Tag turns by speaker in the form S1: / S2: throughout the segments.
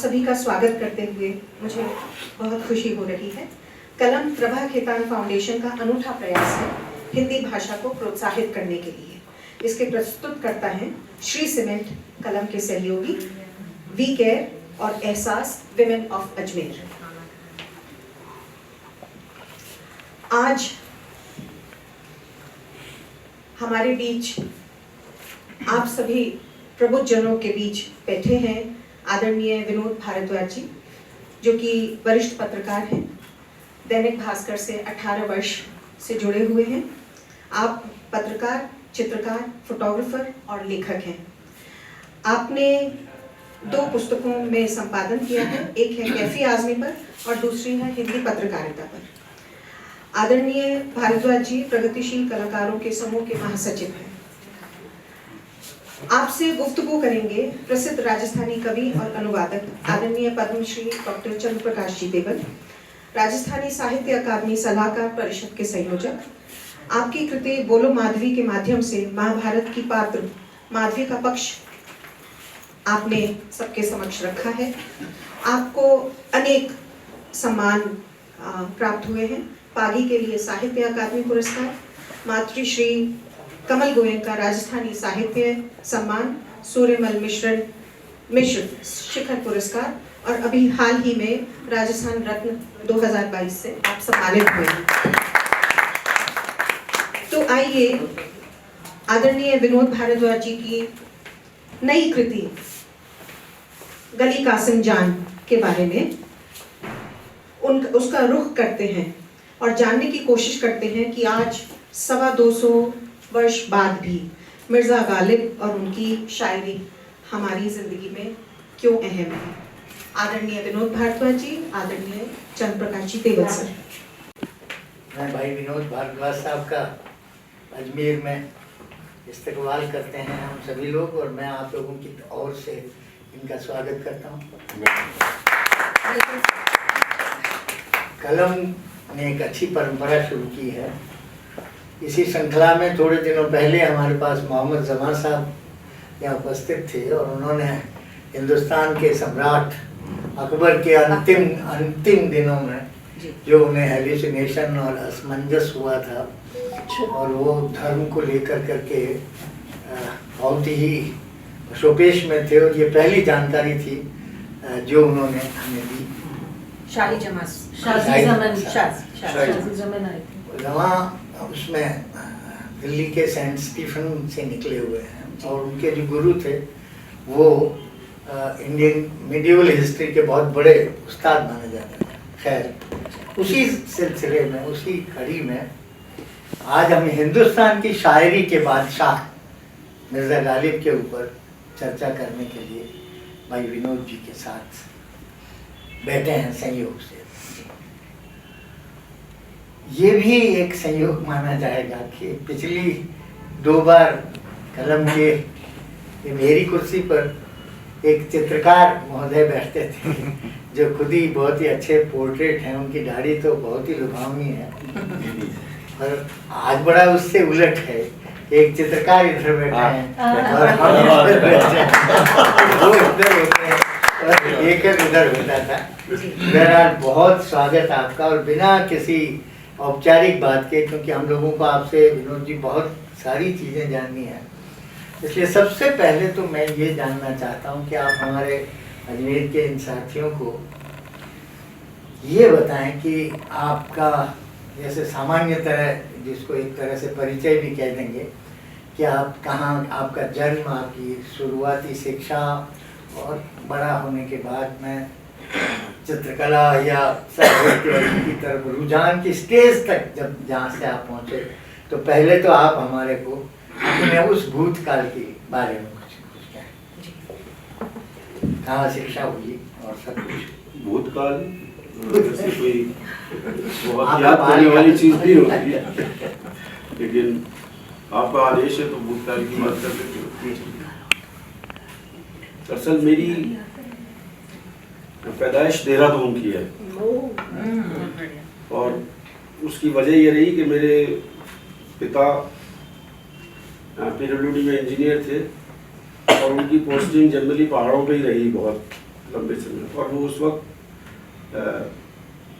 S1: सभी का स्वागत करते हुए मुझे बहुत खुशी हो रही है। कलम प्रभा खेतान फाउंडेशन का अनूठा प्रयास है हिंदी भाषा को प्रोत्साहित करने के लिए। इसके प्रस्तुतकर्ता हैं श्री सीमेंट कलम के सहयोगी वी केयर और एहसास विमेन ऑफ अजमेर। आज हमारे बीच आप सभी प्रबुद्ध जनों के बीच बैठे हैं आदरणीय विनोद भारद्वाज जी, जो कि वरिष्ठ पत्रकार हैं, दैनिक भास्कर से 18 वर्ष से जुड़े हुए हैं। आप पत्रकार, चित्रकार, फोटोग्राफर और लेखक हैं। आपने 2 पुस्तकों में संपादन किया है, एक है कैफी आजमी पर और दूसरी है हिंदी पत्रकारिता पर। आदरणीय भारद्वाज जी प्रगतिशील कलाकारों के समूह के महासचिव हैं। आपसे गुफ्तगू करेंगे प्रसिद्ध राजस्थानी कवि और अनुवादक आदरणीय पद्मश्री डॉक्टर चंद्र प्रकाश जी देवल, राजस्थानी साहित्य अकादमी सलाहकार परिषद के संयोजक। आपकी कृति बोलो माधवी के माध्यम से महाभारत की पात्र माधवी का पक्ष आपने सबके समक्ष रखा है। आपको अनेक सम्मान प्राप्त हुए हैं। पागी के लिए साहित्य अकादमी पुरस्कार, मातृश्री कमल गोयनका राजस्थानी साहित्य सम्मान, सूर्यमल मिश्र शिखर पुरस्कार और अभी हाल ही में राजस्थान रत्न 2022 से आप सम्मानित हुए हैं। तो आइए आदरणीय विनोद भारद्वाज जी की नई कृति गली कासिम जान के बारे में उसका रुख करते हैं और जानने की कोशिश करते हैं कि आज 225 वर्ष बाद भी मिर्जा गालिब और उनकी शायरी हमारी जिंदगी में क्यों अहम है। आदरणीय विनोद भारद्वाज जी, आदरणीय चंद्र प्रकाश जी देवल सर।
S2: मैं भाई विनोद भारद्वाज साहब का अजमेर में इस्तकबाल करते हैं हम सभी लोग, और मैं आप लोगों की ओर से इनका स्वागत करता हूँ। कलम ने एक अच्छी परंपरा शुरू की है। इसी श्रृंखला में थोड़े दिनों पहले हमारे पास मोहम्मद जमा साहब यहाँ उपस्थित थे और उन्होंने हिंदुस्तान के सम्राट अकबर के अंतिम दिनों में जो उन्हें हेलुसिनेशन और असमंजस हुआ था और वो धर्म को लेकर करके बहुत ही शोपेश में थे, और ये पहली जानकारी थी जो उन्होंने हमें दी। जमा उसमें दिल्ली के सेंट स्टीफन से निकले हुए हैं और उनके जो गुरु थे वो इंडियन मिडिवल हिस्ट्री के बहुत बड़े उस्ताद माने जाते हैं। खैर, उसी सिलसिले में, उसी कड़ी में आज हम हिंदुस्तान की शायरी के बादशाह मिर्जा गालिब के ऊपर चर्चा करने के लिए भाई विनोद जी के साथ बैठे हैं संयोग से। ये भी एक संयोग माना जाएगा कि पिछली 2 बार कलम के मेरी कुर्सी पर एक चित्रकार महोदय बैठते थे जो खुद ही बहुत ही अच्छे पोर्ट्रेट हैं, उनकी दाढ़ी तो बहुत ही लुभावनी है, पर आज बड़ा उससे उलट है। एक चित्रकार इधर बैठे हैं और हम इधर बैठे हैं, वो इधर होते हैं और एक उधर होता था। बहरहाल बहुत स्वागत आपका, और बिना किसी औपचारिक बात के, क्योंकि हम लोगों को आपसे विनोद जी बहुत सारी चीज़ें जाननी है, इसलिए सबसे पहले तो मैं ये जानना चाहता हूँ कि आप हमारे अजमेर के इन साथियों को ये बताएं कि आपका जैसे सामान्यतः जिसको एक तरह से परिचय भी कह देंगे कि आप कहाँ, आपका जन्म, आपकी शुरुआती शिक्षा और बड़ा होने के बाद में चित्रकला या साहित्य की तरफ रुझान की स्टेज तक जब जहाँ से आप पहुँचे, तो पहले तो आप हमारे को अपने उस भूतकाल के बारे में कुछ कहें। कहाँ शिक्षा हुई और सब कुछ।
S3: भूतकाल जैसे कोई बहुत याद करने वाली चीज भी होती है, लेकिन आपका आदेश है तो भूतकाल की बात कर लेते हो। दरअसल मेरी पैदाइश देहरादून की है और उसकी वजह ये रही कि मेरे पिता पीडब्ल्यूडी में इंजीनियर थे और उनकी पोस्टिंग जनरली पहाड़ों पे ही रही बहुत लंबे समय। और वो उस वक्त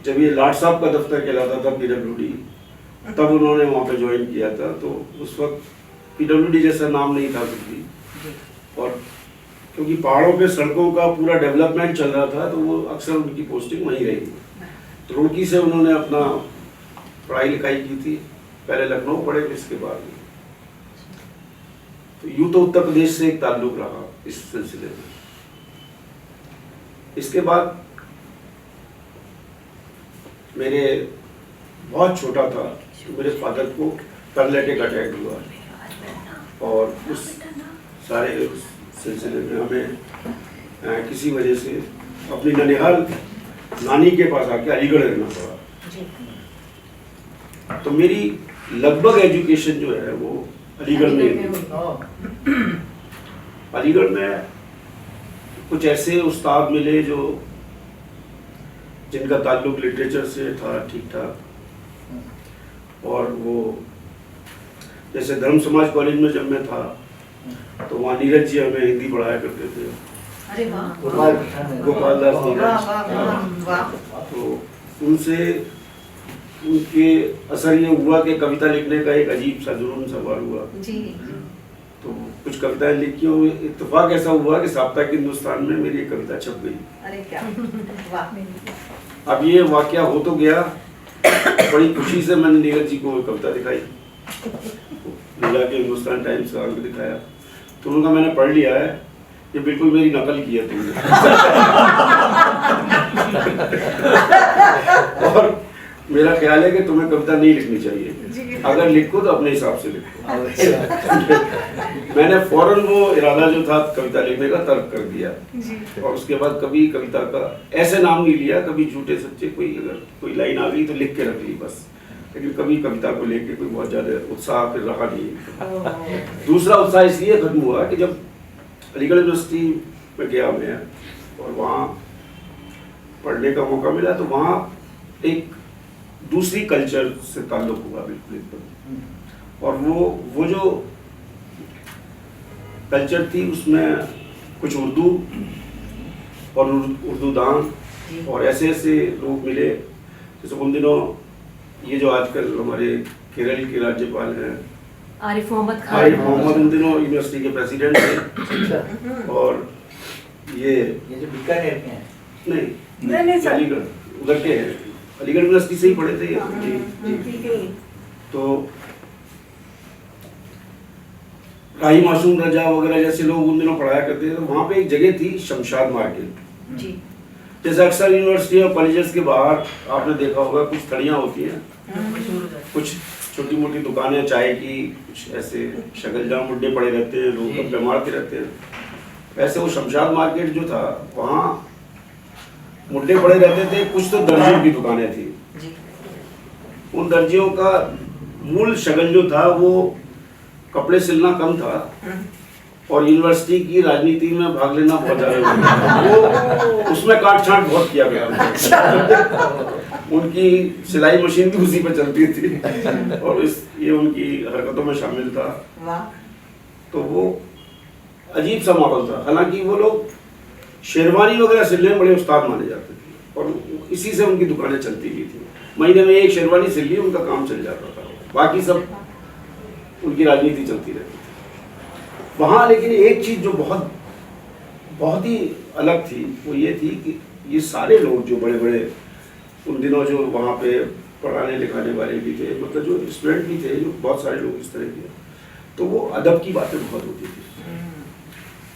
S3: जब ये लाट साहब का दफ्तर कहलाता था PWD, तब उन्होंने वहाँ पे ज्वाइन किया था। तो उस वक्त PWD जैसा नाम नहीं था कुछ भी, और क्योंकि पहाड़ों पे सड़कों का पूरा डेवलपमेंट चल रहा था, तो वो अक्सर उनकी पोस्टिंग वहीं रही। तो रुड़की से उन्होंने अपना पढ़ाई लिखाई की थी, पहले लखनऊ पढ़े, फिर इसके बाद तो यूँ तो उत्तर प्रदेश से एक ताल्लुक रहा इस सिलसिले में। इसके बाद मेरे बहुत छोटा था तो मेरे फादर को पैरालिटिक अटैक हुआ, और उस सारे सिलसिले में हमें किसी वजह से अपनी ननिहाल नानी के पास आके अलीगढ़ रहना पड़ा। तो मेरी लगभग एजुकेशन जो है वो अलीगढ़ में हुई। अलीगढ़ में कुछ ऐसे उस्ताद मिले जो जिनका ताल्लुक लिटरेचर से था ठीक ठाक, और वो जैसे धर्म समाज कॉलेज में जब मैं था तो वहाँ नीरज जी हमें हिंदी पढ़ाया करते थे।
S1: अरे वाह,
S3: गोपाल दास नीरज। तो उनसे उनके असर ये हुआ कि कविता लिखने का एक अजीब सा जुनून सवार हुआ
S1: जी।
S3: तो कुछ कविताएं लिखी, और इत्तेफाक ऐसा हुआ कि साप्ताहिक हिंदुस्तान में मेरी एक कविता छप गई।
S1: अरे क्या वाह।
S3: अब ये वाकया हो तो गया, बड़ी खुशी से मैंने नीरज जी को कविता दिखाई, जाके हिंदुस्तान टाइम्स का अंक दिखाया, तो उनका मैंने पढ़ लिया है, ये बिल्कुल मेरी नकल की है तुमने। और मेरा ख्याल है कि तुम्हें कविता नहीं लिखनी चाहिए, अगर लिखो तो अपने हिसाब से लिखो। मैंने फौरन वो इरादा जो था कविता लिखने का तर्क कर दिया, और उसके बाद कभी कविता का ऐसे नाम नहीं लिया, कभी झूठे सच्चे कोई अगर कोई लाइन आ गई तो लिख के रख ली बस, लेकिन कभी कविता को लेके कोई बहुत ज्यादा उत्साह फिर रहा नहीं। दूसरा उत्साह इसलिए खत्म हुआ कि जब अलीगढ़ यूनिवर्सिटी में गया मैं और वहाँ पढ़ने का मौका मिला, तो वहाँ एक दूसरी कल्चर से ताल्लुक हुआ बिल्कुल एकदम। और वो जो कल्चर थी उसमें कुछ उर्दू और उर्दू दान और ऐसे ऐसे लोग मिले, जैसे उन दिनों ये जो आजकल हमारे केरल के राज्यपाल हैं
S4: आरिफ मोहम्मद खान,
S3: आरिफ मोहम्मद उन दिनों यूनिवर्सिटी के प्रेसिडेंट थे। और ये
S2: जो बीकानेर के हैं
S3: नहीं अलीगढ़ उधर के हैं, अलीगढ़ यूनिवर्सिटी से ही पढ़े थे ये। तो राही मासूम रजा वगैरह जैसे लोग उन दिनों पढ़ाया करते थे। तो वहाँ पे एक जगह थी शमशाद मार्केट
S4: जी।
S3: जैसे अक्सर यूनिवर्सिटी और कॉलेजेस के बाहर आपने देखा होगा कुछ थड़ियाँ होती हैं, कुछ छोटी मोटी दुकानें चाय की, कुछ ऐसे शगल जाम मुड्डे पड़े रहते हैं, लोग कपड़े मारते रहते हैं। वैसे वो शमशाद मार्केट जो था वहाँ मुड्डे पड़े रहते थे, कुछ तो दर्जियों की दुकानें थी। उन दर्जियों का मूल शगल जो था वो कपड़े सिलना कम था और यूनिवर्सिटी की राजनीति में भाग लेना बहुत ज्यादा, वो उसमें काट छांट बहुत किया गया। उनकी सिलाई मशीन भी उसी पे चलती थी और ये उनकी हरकतों में शामिल था। तो वो अजीब सा माहौल था। हालांकि वो लोग शेरवानी वगैरह सिलने में बड़े उस्ताद माने जाते थे और इसी से उनकी दुकानें चलती भी थी। महीने में एक शेरवानी सिल ली, उनका काम चल जाता था, बाकी सब उनकी राजनीति चलती रहती थी वहाँ। लेकिन एक चीज़ जो बहुत ही अलग थी वो ये थी कि ये सारे लोग जो बड़े बड़े उन दिनों जो वहाँ पे पढ़ाने लिखाने वाले भी थे, मतलब जो स्टूडेंट भी थे, जो बहुत सारे लोग इस तरह के, तो वो अदब की बातें बहुत होती थी।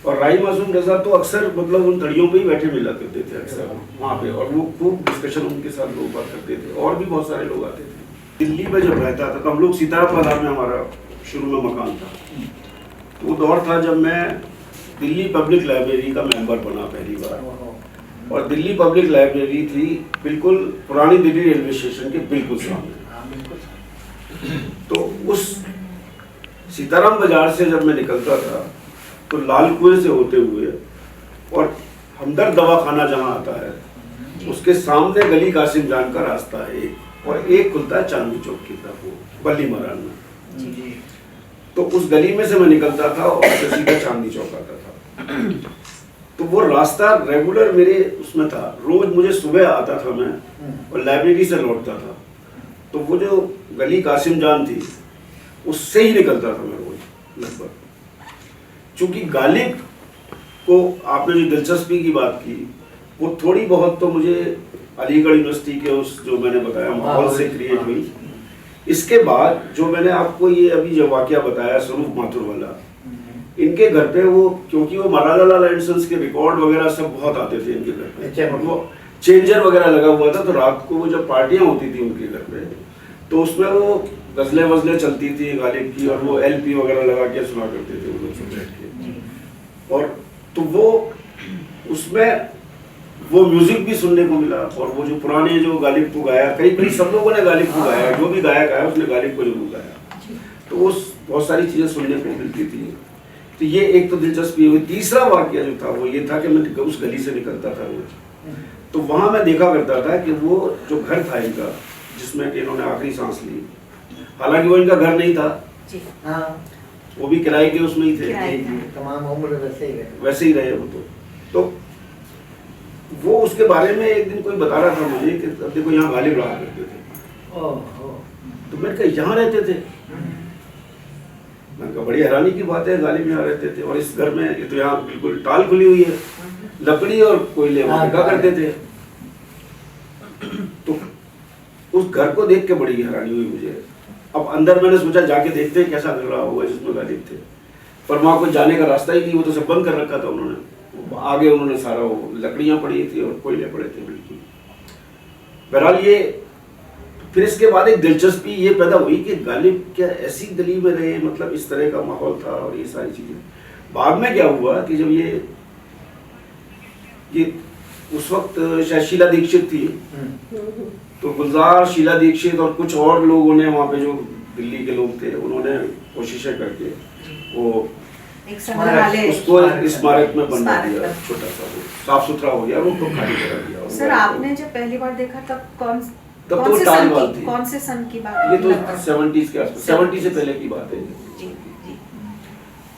S3: और राही मासूम रजा तो अक्सर मतलब उन तड़ियों पे ही बैठे मिला करते थे अक्सर वहाँ पे, और वो खूब डिस्कशन उनके साथ लोग बात करते थे और भी बहुत सारे लोग आते थे। दिल्ली में जब रहता था तो हम लोग सीताराम बाजार में हमारा शुरू में मकान था। तो वो दौर था जब मैं दिल्ली पब्लिक लाइब्रेरी का मेंबर बना पहली बार, और दिल्ली पब्लिक लाइब्रेरी थी बिल्कुल पुरानी दिल्ली रेलवे स्टेशन के बिल्कुल सामने। तो उस सीताराम बाजार से जब मैं निकलता था तो लाल कुएं से होते हुए और हमदर्द दवाखाना जहाँ आता है उसके सामने गली कासिम जान का रास्ता है और एक खुलता है चांदनी चौक की तरफ, वो बल्ली महाराज में। तो उस गली में से मैं निकलता था और सीधा चांदनी चौक आता था। तो वो रास्ता रेगुलर मेरे उसमें था, रोज मुझे सुबह आता था मैं और लाइब्रेरी से लौटता था, तो वो जो गली कासिम जान थी उससे ही निकलता था मैं रोज लगभग। चूंकि गालिब को आपने जो दिलचस्पी की बात की, वो थोड़ी बहुत तो मुझे अलीगढ़ यूनिवर्सिटी के उस जो मैंने बताया माहौल से क्रिएट हुई। इसके बाद जो मैंने आपको ये अभी जो वाकया बताया स्वरूप माथुर वाला, इनके घर पे वो, क्योंकि वो मलाला एंडसन्स के रिकॉर्ड वगैरह सब बहुत आते थे इनके घर पे, और वो चेंजर वगैरह लगा हुआ था, तो रात को वो जब पार्टियां होती थी उनके घर पे, तो उसमें वो गजलें वजलें चलती थी गालिब की, और वो एलपी वगैरह लगा के सुना करते थे वो लोग सब बैठ के। और तो वो उसमें वो म्यूजिक भी सुनने को मिला, और वो जो पुराने जो गालिब को गाया, कई सब लोगों ने गालिब को गाया, जो भी गायक आया उसने गालिब को जरूर गाया, तो वो बहुत सारी चीजें सुनने को मिलती थी। तो ये एक तो दिलचस्पी हुई। तीसरा वाकया जो था वो ये था कि मैं उस गली से निकलता था रोज, तो वहां मैं देखा करता था कि वो जो घर था इनका जिसमें कि इन्होंने आखिरी सांस ली, हालांकि वो इनका घर नहीं था, वो भी किराए के उसमें ही थे,
S2: तमाम उम्र
S3: वैसे ही रहे वो। तो वो उसके बारे में एक दिन कोई बता रहा था मुझे कि अब देखो यहाँ गालिब रहा करते थे। तो मैंने कहा यहाँ रहते थे? मैंने कहा बड़ी हैरानी की बात है, गालिब यहाँ रहते थे, और इस घर में ये तो यहाँ बिल्कुल टाल खुली हुई है, लकड़ी और कोयले क्या करते थे। तो उस घर को देख के बड़ी हैरानी हुई मुझे। अब अंदर मैंने सोचा जाके देखते हैं कैसा घर रहा होगा जिसमें गालिब थे, पर वहां कोई जाने का रास्ता ही नहीं, वो तो सब बंद कर रखा था उन्होंने। आगे उन्होंने सारा वो लकड़ियां पड़ी थी और कोयले पड़े थे बिल्कुल। बहरहाल ये फिर इसके बाद एक दिलचस्पी ये पैदा हुई कि गालिब क्या ऐसी गली में रहे, मतलब इस तरह का माहौल था और ये सारी चीजें। बाद में क्या हुआ कि जब ये उस वक्त शायद शीला दीक्षित थी, तो गुलजार, शीला दीक्षित और कुछ और लोगों ने वहाँ पे जो दिल्ली के लोग थे उन्होंने कोशिशें करके वो
S1: एक संग्रहालय
S3: उसको स्मारक में बनवा दिया, छोटा सा, वो साफ सुथरा हो गया, वो तो खाली करा दिया।
S5: सर आपने जब पहली बार देखा तब
S3: तब तो टालवाल थी।
S5: कौन से सन की बात?
S3: ये तो 70s के आसपास, 70 से पहले की बात है।
S5: जी जी।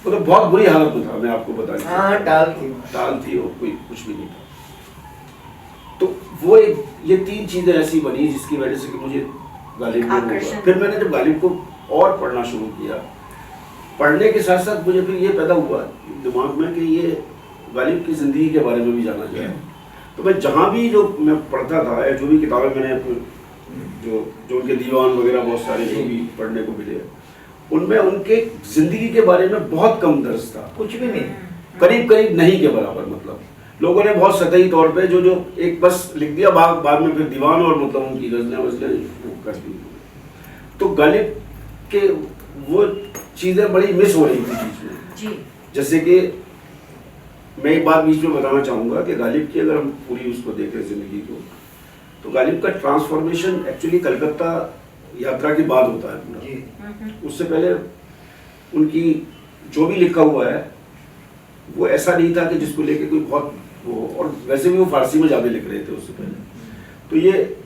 S3: वो तो बहुत बुरी हालत में था, मैं आपको बता दूं।
S2: हाँ,
S3: टाल थी और कोई कुछ भी नहीं था। तो वो ये तीन चीजें ऐसी बनी जिसकी वजह से कि मुझे गालिब को हुआ। फिर मैंने जब गालिब को और पढ़ना शुरू किया, पढ़ने के साथ साथ मुझे फिर ये पैदा हुआ दिमाग में कि ये गालिब की जिंदगी के बारे में भी जाना जाए। तो मैं जहाँ भी जो मैं पढ़ता था या जो भी किताबें मैंने जो उनके दीवान वगैरह बहुत सारे जो भी पढ़ने को मिले, उनमें उनके जिंदगी के बारे में बहुत कम दर्ज था,
S2: कुछ भी नहीं,
S3: करीब करीब नहीं के बराबर। मतलब लोगों ने बहुत सतही तौर पे जो एक बस लिख दिया, बाद में फिर दीवान और मतलब उनकी गजलें वजलें कर दी। तो गालिब के वो चीजें बड़ी मिस हो रही थी बीच में
S5: जी।
S3: जैसे कि मैं एक बात बीच में बताना चाहूंगा कि गालिब की अगर हम पूरी उसको देखें जिंदगी को, तो गालिब का ट्रांसफॉर्मेशन एक्चुअली कलकत्ता यात्रा के बाद होता है पूरा। उससे पहले उनकी जो भी लिखा हुआ है वो ऐसा नहीं था कि जिसको लेके कोई बहुत वो, और वैसे भी वो फारसी में ज्यादा लिख रहे थे उससे पहले। तो ये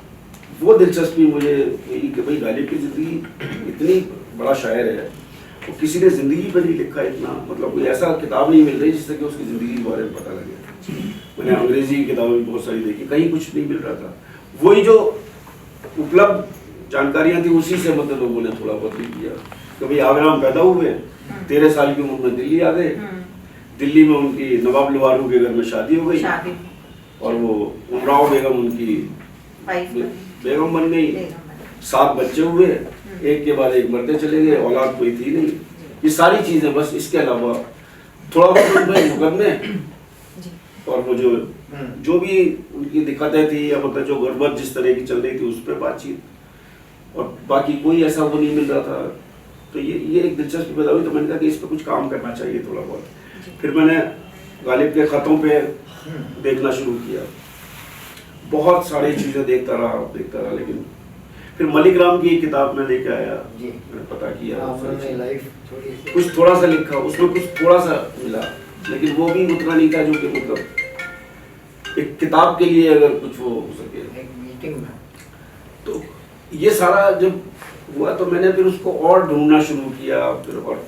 S3: वो दिलचस्पी मुझे हुई कि भाई गालिब की जिंदगी इतनी बड़ा शायर है, तो किसी ने जिंदगी पर नहीं लिखा इतना, मतलब कोई ऐसा किताब नहीं मिल रही जिससे कि उसकी जिंदगी के बारे में पता लगे। मैंने अंग्रेजी की किताबें बहुत सारी देखी, कहीं कुछ नहीं मिल रहा था। वही जो उपलब्ध जानकारियां थी उसी से मतलब लोगों ने थोड़ा बहुत लिख दिया कि भाई आगरा में पैदा हुए, 13 साल की उम्र में दिल्ली आ गए, दिल्ली में उनकी नवाब लवारू के घर में शादी हो गई, और वो उमराव बेगम उनकी बेगम बन गई, 7 बच्चे हुए, एक के बाद एक मरते चले गए, औलाद कोई थी नहीं। ये सारी चीजें बस, इसके अलावा थोड़ा बहुत मुकदमे और वो जो भी उनकी दिक्कतें थी या मतलब जो गुर्बत जिस तरह की चल रही थी उस पर बातचीत, और बाकी कोई ऐसा वो नहीं मिल रहा था। तो ये एक दिलचस्पी पैदा हुई, तो मैंने कहा कि इस पर कुछ काम करना चाहिए थोड़ा बहुत। फिर मैंने गालिब के खतों पे देखना शुरू किया, बहुत सारी चीजें देखता रहा, लेकिन फिर मलिक राम की एक किताब में लेके आया, मैंने पता किया, कुछ थोड़ा सा लिखा, उसमें कुछ थोड़ा सा मिला, लेकिन वो भी उतना नहीं था जो कि मतलब एक किताब के लिए अगर कुछ वो हो सके। तो ये सारा जब हुआ तो मैंने फिर उसको और ढूंढना शुरू किया, फिर और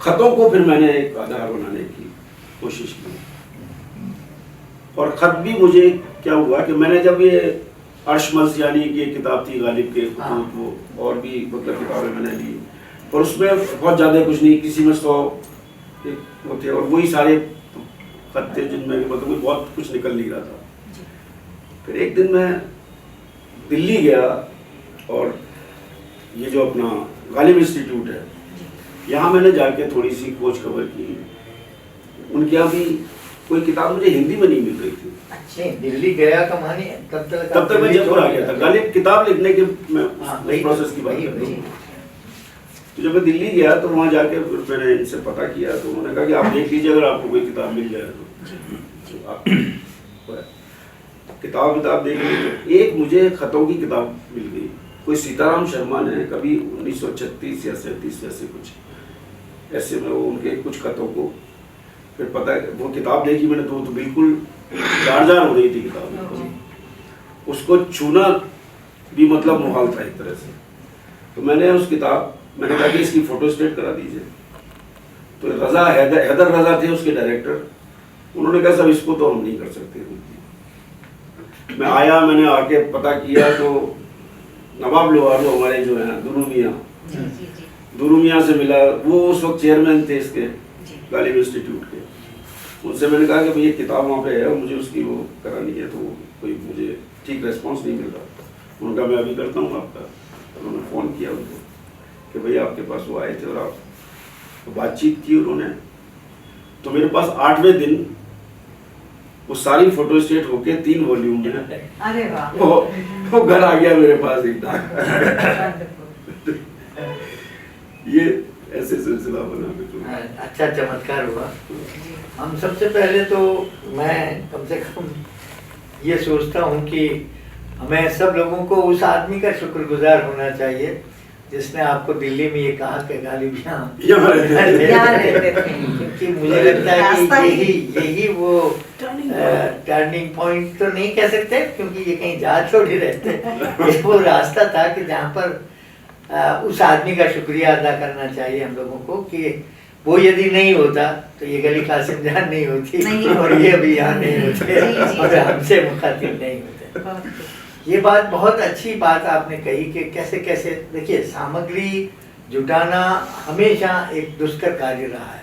S3: खतों को फिर मैंने एक आधार बनाने की कोशिश की। और ख़त भी मुझे क्या हुआ कि मैंने जब ये अर्शमस यानी कि ये किताब थी गालिब के खतूत, वो और भी मतलब किताबें मैंने ली, और उसमें बहुत ज़्यादा कुछ नहीं, किसी में 100 होते और वही सारे खत थे जिनमें मतलब कोई बहुत कुछ निकल नहीं रहा था। फिर एक दिन मैं दिल्ली गया और ये जो अपना गालिब इंस्टीट्यूट है यहाँ मैंने जाके थोड़ी सी खोज खबर की। उनके यहाँ भी कोई किताब मुझे हिंदी में नहीं मिल रही थी।
S2: नहीं, दिल्ली गया का मानी तब तक
S3: मैं जयपुर आ गया था गालिब किताब लिखने के मैं
S2: वही
S3: प्रोसेस की बात
S2: वही-
S3: कर रहा
S2: वही।
S3: हूँ। तो जब मैं दिल्ली गया तो वहाँ जाके मैंने इनसे पता किया तो उन्होंने कहा कि आप देख लीजिए, अगर आपको कोई किताब मिल जाए तो आप किताब देख लीजिए। तो एक मुझे खतों की किताब मिल गई, कोई सीताराम शर्मा ने कभी 1936 या 37 ऐसे कुछ ऐसे में वो उनके कुछ खतों को फिर पता है वो किताब देखी मैंने तो बिल्कुल जार हो रही थी किताब, उसको छूना भी मतलब मुहाल था एक तरह से। तो मैंने उस किताब मैंने कहा कि इसकी फोटो स्टेट करा दीजिए। तो रजा हैदर रजा थे उसके डायरेक्टर, उन्होंने कहा सब इसको तो हम नहीं कर सकते। मैं आया, मैंने आके पता किया तो नवाब लोहारू हमारे जो हैं दुरू मियाँ से मिला, वो उस वक्त चेयरमैन थे इसके गालिब इंस्टीट्यूट के। उनसे मैंने कहा कि भाई ये किताब वहाँ पे है और मुझे उसकी वो करानी है, तो कोई मुझे ठीक रिस्पॉन्स नहीं मिल रहा। उनका मैं अभी करता हूँ आपका। तो उन्होंने फ़ोन किया उनको कि भैया आपके पास वो आए थे और आप तो बातचीत की उन्होंने। तो मेरे पास 8वें दिन वो सारी फोटो स्टेट होके 3 वॉल्यूम में
S5: अरे वाह,
S3: वो घर आ गया मेरे पास एकदम। ये ऐसे सिलसिला बना बिल्कुल।
S2: अच्छा चमत्कार हुआ। हम सबसे पहले तो मैं कम से कम ये सोचता हूँ कि हमें सब लोगों को उस आदमी का शुक्रगुजार होना चाहिए जिसने आपको दिल्ली में ये कहा कि गालिब
S3: यहाँ रहते
S2: क्योंकि मुझे लगता है कि यही वो टर्निंग पॉइंट तो नहीं कह सकते क्योंकि ये कहीं जा छोड़ी रहते, ये वो रास्ता था कि जहाँ पर उस आदमी का शुक्रिया अदा करना चाहिए हम लोगों को कि वो यदि नहीं होता तो ये गली कासिम जान नहीं होती और ये अभी यहाँ नहीं होते और हमसे मुखातिब नहीं होते। ये बात बहुत अच्छी बात आपने कही कि कैसे कैसे देखिए सामग्री जुटाना हमेशा एक दुष्कर कार्य रहा है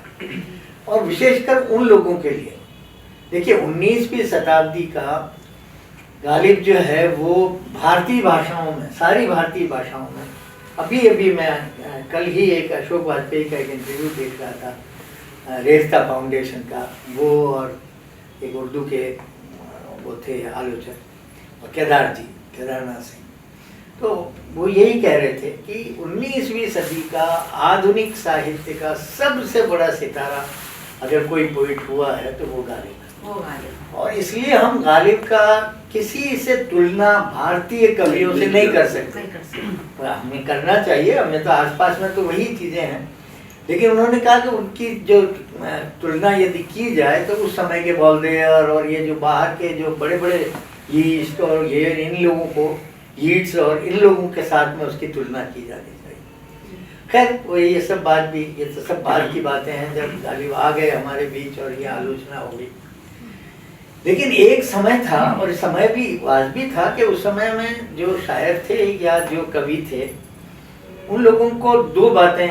S2: और विशेषकर उन लोगों के लिए। देखिए 19वीं शताब्दी का गालिब जो है वो भारतीय भाषाओं में, सारी भारतीय भाषाओं में, अभी मैं कल ही एक अशोक वाजपेयी का एक इंटरव्यू देख रहा था रेख्ता फाउंडेशन का, वो और एक उर्दू के वो थे आलोचक और केदारनाथ सिंह, तो वो यही कह रहे थे कि 19वीं सदी का आधुनिक साहित्य का सबसे बड़ा सितारा अगर कोई पोइट हुआ है तो वो गालिब है। और इसलिए हम गालिब का किसी से तुलना भारतीय कवियों से नहीं कर सकते। हमें करना चाहिए, हमें तो आसपास में तो वही चीज़ें हैं, लेकिन उन्होंने कहा कि उनकी जो तुलना यदि की जाए तो उस समय के बॉलदेयर और ये जो बाहर के जो बड़े बड़े ईस्ट और ये इन लोगों को ईट्स और इन लोगों के साथ में उसकी तुलना की जानी चाहिए। खैर वो ये सब बात भी, ये तो सब बात की बातें हैं जब गालिब आ गए हमारे बीच और ये आलोचना हो गई। लेकिन एक समय था और समय भी वाजबी था कि उस समय में जो शायर थे या जो कवि थे उन लोगों को 2 बातें,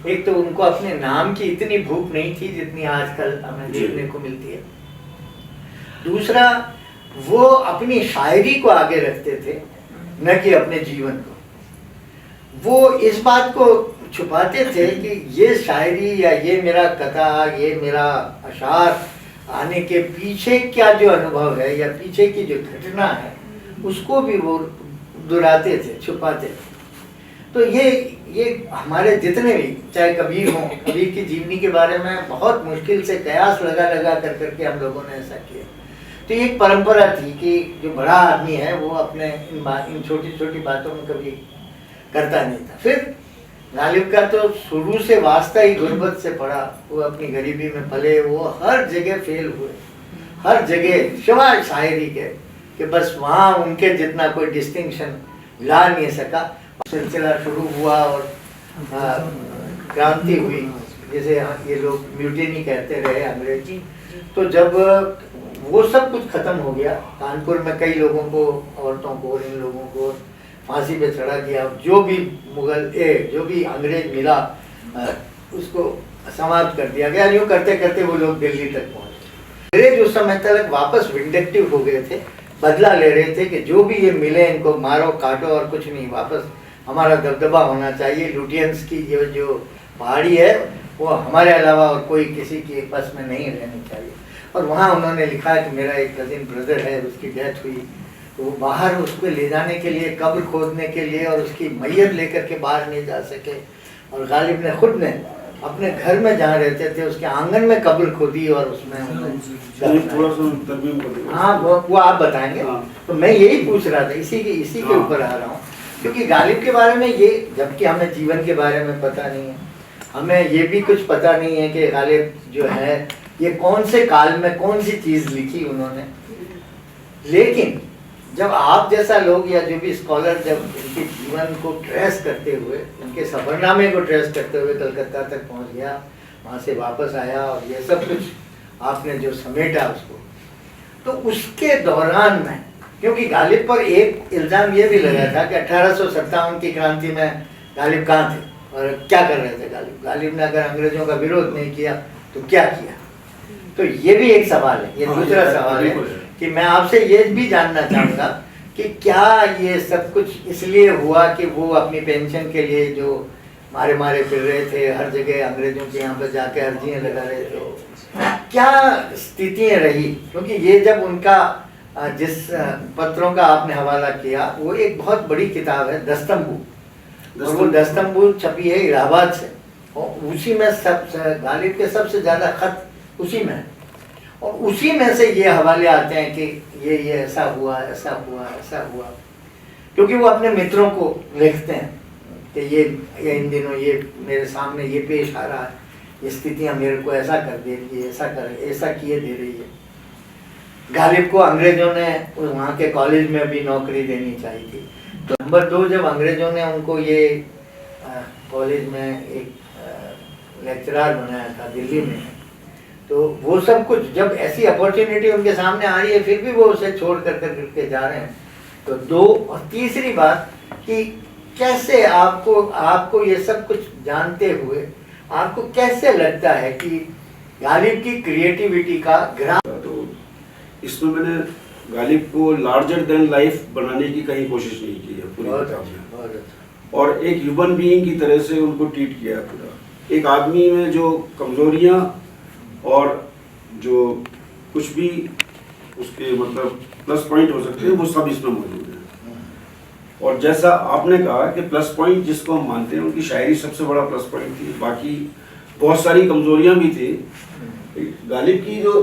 S2: एक तो उनको अपने नाम की इतनी भूख नहीं थी जितनी आजकल हमें देखने को मिलती है, दूसरा वो अपनी शायरी को आगे रखते थे न कि अपने जीवन को। वो इस बात को छुपाते थे कि ये शायरी या ये मेरा कथा, ये मेरा अशार आने के पीछे क्या जो अनुभव है या पीछे की जो घटना है उसको भी वो दुहराते थे, छुपाते थे। तो ये हमारे जितने भी चाहे कबीर हों, कबीर की जीवनी के बारे में बहुत मुश्किल से कयास लगा करके हम लोगों ने ऐसा किया। तो ये एक परंपरा थी कि जो बड़ा आदमी है वो अपने इन छोटी छोटी बातों में कभी करता नहीं था। फिर गालिब का तो शुरू से वास्ता ही गुर्बत से पड़ा, वो अपनी गरीबी में पले, वो हर जगह फेल हुए, हर जगह सिवाय शायरी के कि बस वहाँ उनके जितना कोई डिस्टिंक्शन ला नहीं सका। सिलसिला शुरू हुआ और क्रांति हुई, जैसे ये लोग म्यूटिनी कहते रहे अंग्रेजी। तो जब वो सब कुछ खत्म हो गया। कानपुर में कई लोगों को, औरतों को, इन लोगों को फांसी पे चढ़ा दिया। जो भी जो भी अंग्रेज मिला उसको समाप्त कर दिया गया। यूँ करते करते वो लोग दिल्ली तक पहुँचे। अंग्रेज उस समय तक वापस विंडेक्टिव हो गए थे, बदला ले रहे थे कि जो भी ये मिले इनको मारो काटो और कुछ नहीं, वापस हमारा दबदबा होना चाहिए। लुटियंस की जो पहाड़ी है वो हमारे अलावा और कोई किसी के बस में नहीं रहनी चाहिए। और वहाँ उन्होंने लिखा कि मेरा एक कजिन ब्रदर है, उसकी डेथ हुई, तो वो बाहर उसको ले जाने के लिए, कब्र खोदने के लिए और उसकी मैयत लेकर के बाहर नहीं जा सके। और गालिब ने खुद ने अपने घर में जहाँ रहते थे उसके आंगन में कब्र खोदी और उसमें
S3: थोड़ा सा तरमीम कर देंगे।
S2: हाँ वो आप बताएंगे।
S3: हाँ।
S2: तो मैं यही पूछ रहा था, इसी के ऊपर आ रहा हूँ, क्योंकि गालिब के बारे में ये, जबकि हमें जीवन के बारे में पता नहीं है, हमें ये भी कुछ पता नहीं है कि गालिब जो है ये कौन से काल में कौन सी चीज़ लिखी उन्होंने। लेकिन जब आप जैसा लोग या जो भी स्कॉलर जब उनके जीवन को ट्रेस करते हुए, उनके सफरनामे को ट्रेस करते हुए कलकत्ता तक पहुंच गया, वहाँ से वापस आया और ये सब कुछ आपने जो समेटा उसको, तो उसके दौरान में, क्योंकि गालिब पर एक इल्ज़ाम ये भी लगा था कि 1857 की क्रांति में गालिब कहाँ थे और क्या कर रहे थे गालिब। गालिब ने अगर अंग्रेजों का विरोध नहीं किया तो क्या किया। तो ये भी एक सवाल है, ये दूसरा सवाल है कि मैं आपसे ये भी जानना चाहूँगा कि क्या ये सब कुछ इसलिए हुआ कि वो अपनी पेंशन के लिए जो मारे फिर रहे थे, हर जगह अंग्रेजों के यहाँ पर जाके अर्जियाँ लगा रहे थे, क्या स्थितियाँ रही। क्योंकि ये जब उनका जिस पत्रों का आपने हवाला किया वो एक बहुत बड़ी किताब है दस्तंबू, और वो दस्तंबू छपी है इलाहाबाद से, और उसी में सब गालिब के सबसे ज़्यादा खत उसी में है, और उसी में से ये हवाले आते हैं कि ये ऐसा हुआ ऐसा हुआ ऐसा हुआ। क्योंकि वो अपने मित्रों को लिखते हैं कि ये इन दिनों ये मेरे सामने ये पेश आ रहा है, ये स्थितियाँ मेरे को ऐसा कर दे रही है, ऐसा किए दे रही है। गालिब को अंग्रेजों ने वहाँ के कॉलेज में भी नौकरी देनी चाहिए थी। तो नंबर 2, जब अंग्रेजों ने उनको ये कॉलेज में एक लेक्चरर बनाया था दिल्ली में, तो वो सब कुछ जब ऐसी अपॉर्चुनिटी उनके सामने आ रही है फिर भी वो उसे छोड़ करके जा रहे हैं। तो 2 और तीसरी बात कि कैसे आपको ये सब कुछ जानते हुए आपको कैसे लगता है कि गालिब की क्रिएटिविटी का
S3: तो इसमें मैंने गालिब को लार्जर देन लाइफ बनाने की कहीं कोशिश नहीं की है पूरी किताब में, और एक ह्यूमन बीइंग की तरह से उनको ट्रीट किया है पूरा। एक आदमी में जो कमजोरियां और जो कुछ भी उसके मतलब प्लस पॉइंट हो सकते हैं वो सब इसमें मौजूद है। और जैसा आपने कहा कि प्लस पॉइंट जिसको हम मानते हैं उनकी शायरी सबसे बड़ा प्लस पॉइंट थी, बाकी बहुत सारी कमजोरियां भी थी। गालिब की जो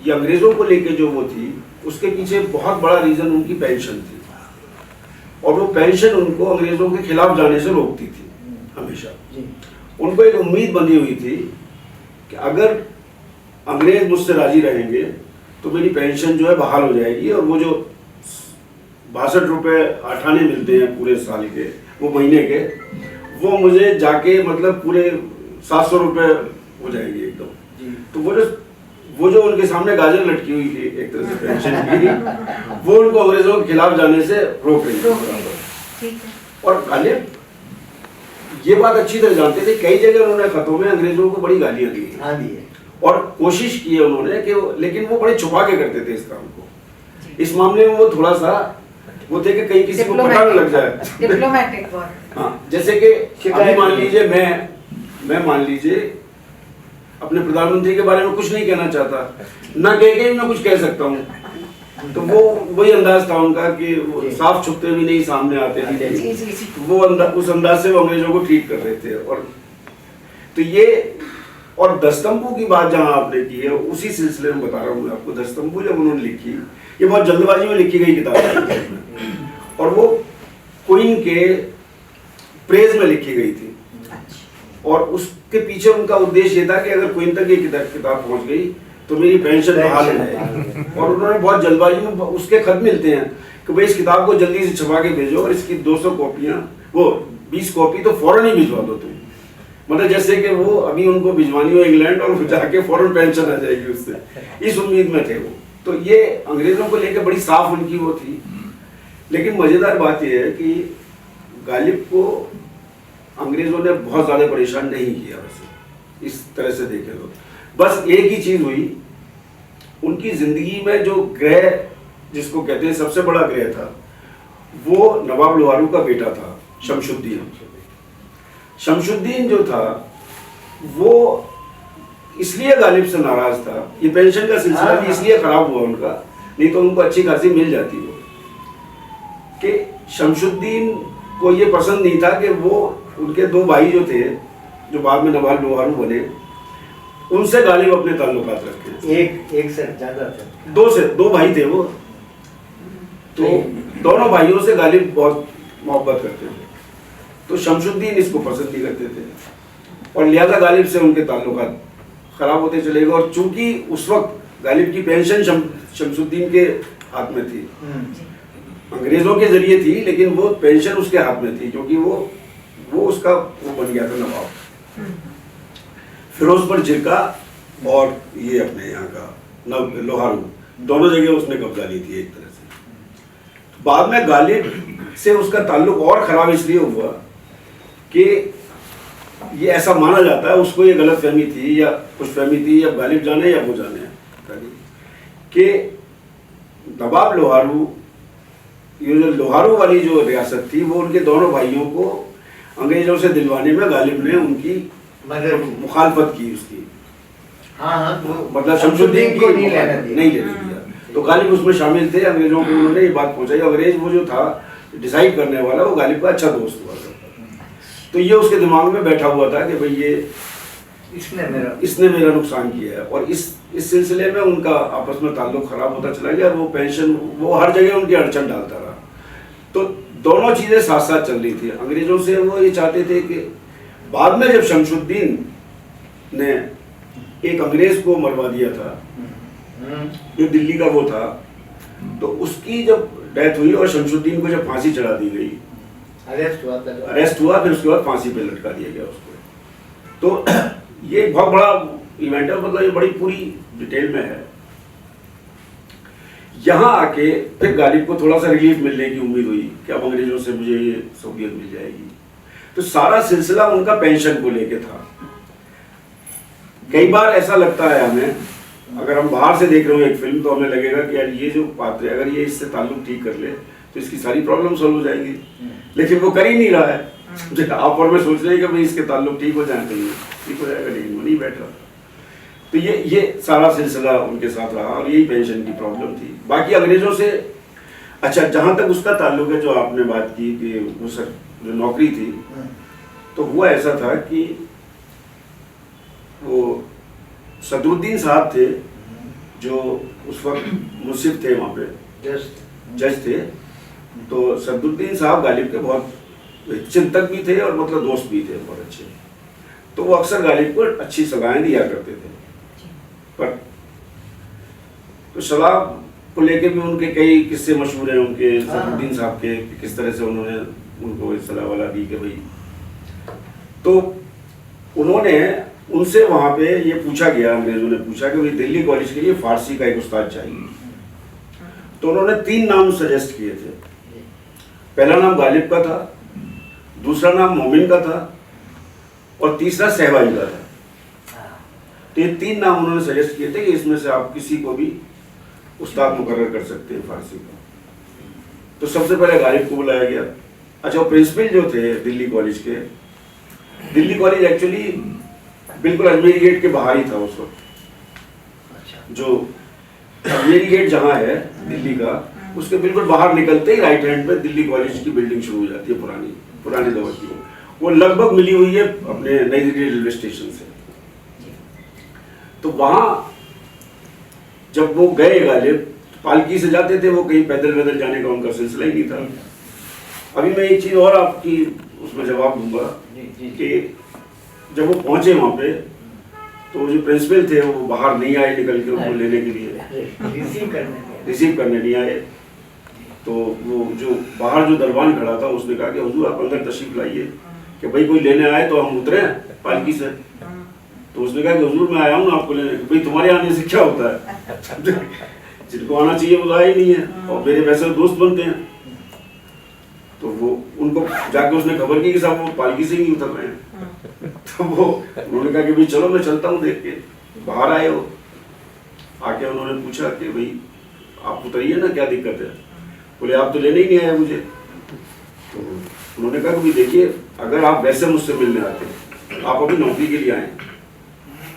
S3: ये अंग्रेजों को लेके जो वो थी उसके पीछे बहुत बड़ा रीजन उनकी पेंशन थी, और वो पेंशन उनको अंग्रेजों के खिलाफ जाने से रोकती थी हमेशा। उनको एक उम्मीद बंधी हुई थी कि अगर अंग्रेज मुझसे राजी रहेंगे तो मेरी पेंशन जो है बहाल हो जाएगी, और वो जो 62 रुपये आठाने मिलते हैं पूरे साल के, वो महीने के, वो मुझे जाके मतलब पूरे 700 रुपये हो जाएंगे एकदम। तो वो जो उनके सामने गाजर लटकी हुई थी एक तरह से पेंशन की, वो उनको अंग्रेजों के खिलाफ जाने से रोक रही थी। और गालिब ये बात अच्छी तरह जानते थे, कई जगह उन्होंने खतों में अंग्रेजों को बड़ी गालियां दी हैं और कोशिश की है उन्होंने कि लेकिन वो बड़े छुपा के करते थे इस काम को। इस मामले में वो थोड़ा सा वो थे कि कहीं किसी को पता न लग जाए,
S5: डिप्लोमेटिक।
S3: हाँ, जैसे कि अभी मान लीजिए मैं मान लीजिए अपने प्रधानमंत्री के बारे में कुछ नहीं कहना चाहता, ना कह के मैं कुछ कह सकता हूँ, तो वो वही अंदाज था उनका कि वो साफ छुपते भी नहीं सामने आते थे, वो उस अंदाज से वो अंग्रेजों को ट्रीट कर रहे थे। और तो ये, और दस्तंबू की बात जहाँ आपने की है उसी सिलसिले में बता रहा हूँ मैं आपको। दस्तंबू जब उन्होंने लिखी, ये बहुत जल्दबाजी में लिखी गई किताब है, और वो क्वीन के प्रेज में लिखी गई थी, और उसके पीछे उनका उद्देश्य ये था कि अगर क्वीन तक ये किताब पहुंच गई तो मेरी पेंशन बहाल हो जाएगी। और उन्होंने बहुत जल्दबाजी में, उसके खत मिलते हैं कि भाई इस किताब को जल्दी से छपा के भेजो, और इसकी 200 कॉपियाँ, वो 20 कॉपी तो फौरन ही भिजवा दो तुम। मतलब जैसे कि वो अभी उनको भिजवानी हो इंग्लैंड और वो जाके फौरन पेंशन आ जाएगी उससे, इस उम्मीद में थे वो। तो ये अंग्रेजों को लेकर बड़ी साफ उनकी वो थी। लेकिन मजेदार बात यह है कि गालिब को अंग्रेजों ने बहुत ज्यादा परेशान नहीं किया वैसे, इस तरह से देखे तो बस एक ही चीज हुई, उनकी जिंदगी में जो ग्रह जिसको कहते हैं सबसे बड़ा ग्रह था, वो नवाब लोहारू का बेटा था शमशुद्दीन। शमशुद्दीन जो था वो इसलिए गालिब से नाराज था, ये पेंशन का सिलसिला भी इसलिए खराब हुआ उनका, नहीं तो उनको अच्छी खासी मिल जाती वो, कि शमशुद्दीन को ये पसंद नहीं था कि वो उनके दो भाई जो थे जो बाद में नवाब लोहारू बने, उनसे गालिब अपने ताल्लुकात रखते।
S2: एक से ज्यादा थे,
S3: दो भाई थे वो, तो दोनों भाइयों से गालिब बहुत मोहब्बत करते थे। तो शमशुद्दीन इसको पसंद नहीं करते थे और लिहाजा गालिब से उनके ताल्लुकात खराब होते चले गए। और चूंकि उस वक्त गालिब की पेंशन शमशुद्दीन के हाथ में थी, अंग्रेजों के जरिए थी, लेकिन वो पेंशन उसके हाथ में थी क्योंकि वो उसका वो बन गया था नवाब। फिरोजपुर जिरका और ये अपने यहाँ का लोहारू, दोनों जगह उसने कब्जा ली थी एक तरह से। बाद में गालिब से उसका ताल्लुक और खराब इसलिए हुआ कि ये ऐसा माना जाता है, उसको ये गलत फहमी थी या कुछ फहमी थी, या गालिब जाने या वो जाने, कि नवाब लोहारू, ये जो लोहारू वाली जो रियासत थी, वो उनके दोनों भाइयों को अंग्रेजों से दिलवाने में गालिब ने उनकी मुखालफत की उसकी।
S2: हाँ,
S3: मतलब शमशुद्दीन को नहीं लेने दिया। तो गालिब उसमें शामिल थे, अंग्रेजों को उन्होंने ये बात पहुंचाई। अंग्रेज वो जो था डिसाइड करने वाला, वो गालिब का अच्छा दोस्त हुआ था। तो ये उसके दिमाग में बैठा हुआ था कि भाई ये इसने मेरा नुकसान किया है, और इस सिलसिले में उनका आपस में ताल्लुक खराब होता चला गया। वो पेंशन, वो हर जगह उनकी अड़चन डालता रहा। तो दोनों चीजें साथ साथ चल रही थी। अंग्रेजों से वो ये चाहते थे कि बाद में जब शमशुद्दीन ने एक अंग्रेज को मरवा दिया था जो दिल्ली का वो था, तो उसकी जब डेथ हुई और शमशुद्दीन को जब फांसी चढ़ा दी गई, अरेस्ट हुआ, फिर उसके बाद फांसी पे लटका दिया गया उसको। तो ये बहुत बड़ा इवेंट है, मतलब ये बड़ी पूरी डिटेल में है। यहाँ आके फिर गालिब को थोड़ा सा रिलीफ मिलने की उम्मीद हुई कि अब अंग्रेजों से मुझे ये सहूलियत मिल जाएगी। तो सारा सिलसिला उनका पेंशन को लेके था। कई बार ऐसा लगता है हमें, अगर हम बाहर से देख रहे हो एक फिल्म, तो हमें लगेगा कि यार ये जो पात्र है, अगर ये इससे ताल्लुक ठीक कर ले तो इसकी सारी प्रॉब्लम सॉल्व हो जाएगी, लेकिन वो कर ही नहीं रहा है। आप और मैं सोच रहे हैं कि भाई इसके ताल्लुक ठीक हो जाए, ठीक हो जाएगा, लेकिन वो नहीं बैठ रहा। तो ये सारा सिलसिला उनके साथ रहा और यही पेंशन की प्रॉब्लम थी। बाकी अंग्रेजों से, अच्छा जहाँ तक उसका ताल्लुक है, जो आपने बात की कि वो सर जो नौकरी थी, तो हुआ ऐसा था कि वो सदरुद्दीन साहब थे जो उस वक्त मुंसिफ थे, वहाँ पे जज थे। तो सदरुद्दीन साहब गालिब के बहुत चिंतक भी थे और मतलब दोस्त भी थे बहुत अच्छे। तो वो अक्सर गालिब को अच्छी सलाहें दिया करते थे। पर तो सलाह को लेके भी उनके कई किस्से मशहूर हैं उनके, सदरुद्दीन साहब के, किस तरह से उन्होंने उनको सलाह वाला दी कि भाई। तो उन्होंने उनसे वहाँ पे ये पूछा गया, अंग्रेजों ने पूछा कि भाई दिल्ली कॉलेज के लिए फारसी का एक उस्ताद चाहिए। तो उन्होंने 3 नाम सजेस्ट किए थे। पहला नाम गालिब का था, दूसरा नाम मोमिन का था और तीसरा सहवाई का था। तो ये 3 नाम उन्होंने सजेस्ट किए थे कि इसमें से आप किसी को भी उस्ताद मुकर्रर कर सकते हैं फारसी का। तो सबसे पहले गालिब को बुलाया गया। अच्छा, वो प्रिंसिपल जो थे दिल्ली कॉलेज के, दिल्ली कॉलेज एक्चुअली बिल्कुल अजमेरी गेट के बाहर ही था उस वक्त। जो अजमेरी गेट जहाँ है दिल्ली का, उसके बिल्कुल बाहर निकलते ही राइट हैंड पे दिल्ली कॉलेज की बिल्डिंग शुरू हो जाती है, पुराने दौर की। वो लगभग मिली हुई है अपने नई दिल्ली रेलवे स्टेशन से। तो वहाँ जब वो गए गालिब, पालकी से जाते थे वो, कहीं पैदल वैदल जाने का उनका सिलसिला ही नहीं था। अभी मैं एक चीज़ और आपकी उसमें जवाब दूंगा कि जब वो पहुंचे वहाँ पे, तो जो प्रिंसिपल थे वो बाहर नहीं आए निकल के उनको लेने के लिए, रिसीव करने नहीं आए। तो वो जो बाहर जो दरबान खड़ा था, उसने कहा कि हुजूर आप अंदर तशरीफ लाइए, कि भाई कोई लेने आए तो हम उतरे पालकी से। तो उसने कहा कि हुजूर मैं आया हूँ ना आपको लेने, भाई तुम्हारे आने से क्या होता है जिनको आना चाहिए वो आया ही नहीं है, और मेरे वैसे दोस्त बनते हैं। तो वो उनको जाके उसने खबर की कि साहब वो पालकी से ही नहीं उतर रहे हैं। तो वो उन्होंने कहा कि भाई चलो मैं चलता हूँ देख के। बाहर आए वो, आके उन्होंने पूछा कि भाई आप उतरिए ना, क्या दिक्कत है? बोले आप तो लेने ही नहीं आए मुझे। तो उन्होंने कहा कि भाई देखिए, अगर आप वैसे मुझसे मिलने आते, आप अभी नौकरी के लिए आए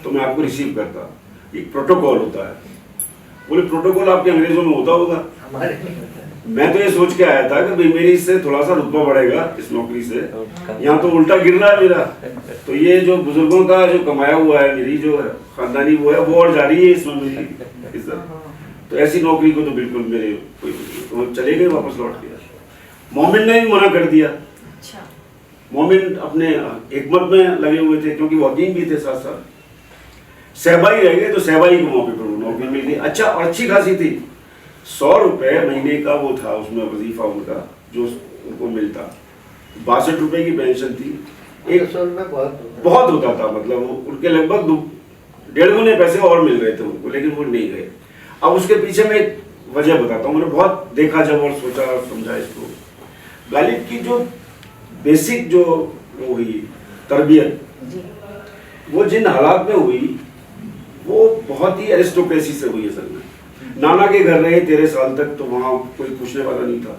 S3: तो मैं आपको रिसीव करता, एक प्रोटोकॉल होता है। बोले प्रोटोकॉल आपके अंग्रेजों में होता होगा,
S2: हमारे नहीं होता।
S3: मैं तो ये सोच के आया था कि भाई मेरी इससे थोड़ा सा रुतबा बढ़ेगा इस नौकरी से, यहाँ तो उल्टा गिर रहा है मेरा। तो ये जो बुजुर्गों का जो कमाया हुआ है, मेरी जो खानदानी वो है, वो और जारी है इसमें मेरी इज्जत। तो ऐसी नौकरी को तो बिल्कुल मेरे कोई, तो चले गए वापस लौट के। मोमिन ने भी मना कर दिया।
S5: अच्छा।
S3: मोमिन अपने हिकमत में लगे हुए थे, क्योंकि वो हकीम भी थे साथ साथ। सहबाई रह गए तो सहबाई के मौके पर वो नौकरी मिल गई। अच्छा, और अच्छी खासी थी, 100 रुपए महीने का वो था उसमें वजीफा उनका जो उनको मिलता। 62 रुपए की पेंशन थी।
S2: 100 रुपये
S3: बहुत होता था, मतलब वो उनके लगभग 1.5 गुने पैसे और मिल रहे थे उनको, लेकिन वो नहीं गए। अब उसके पीछे मैं एक वजह बताता हूँ। मैंने बहुत देखा जब और सोचा और समझा इसको। गालिब की जो बेसिक जो वो हुई तरबियत, वो जिन हालात में हुई वो बहुत ही एरिस्टोक्रेसी से हुई असल में। नाना के घर रहे 13 साल तक, तो वहाँ कोई पूछने वाला नहीं था,